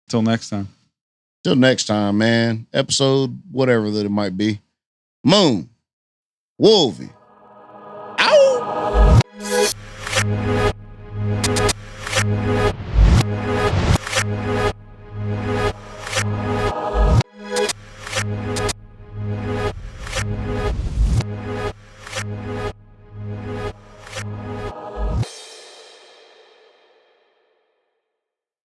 Till next time. Till next time, man. Episode whatever that it might be. Moon. Wolvie. Ow!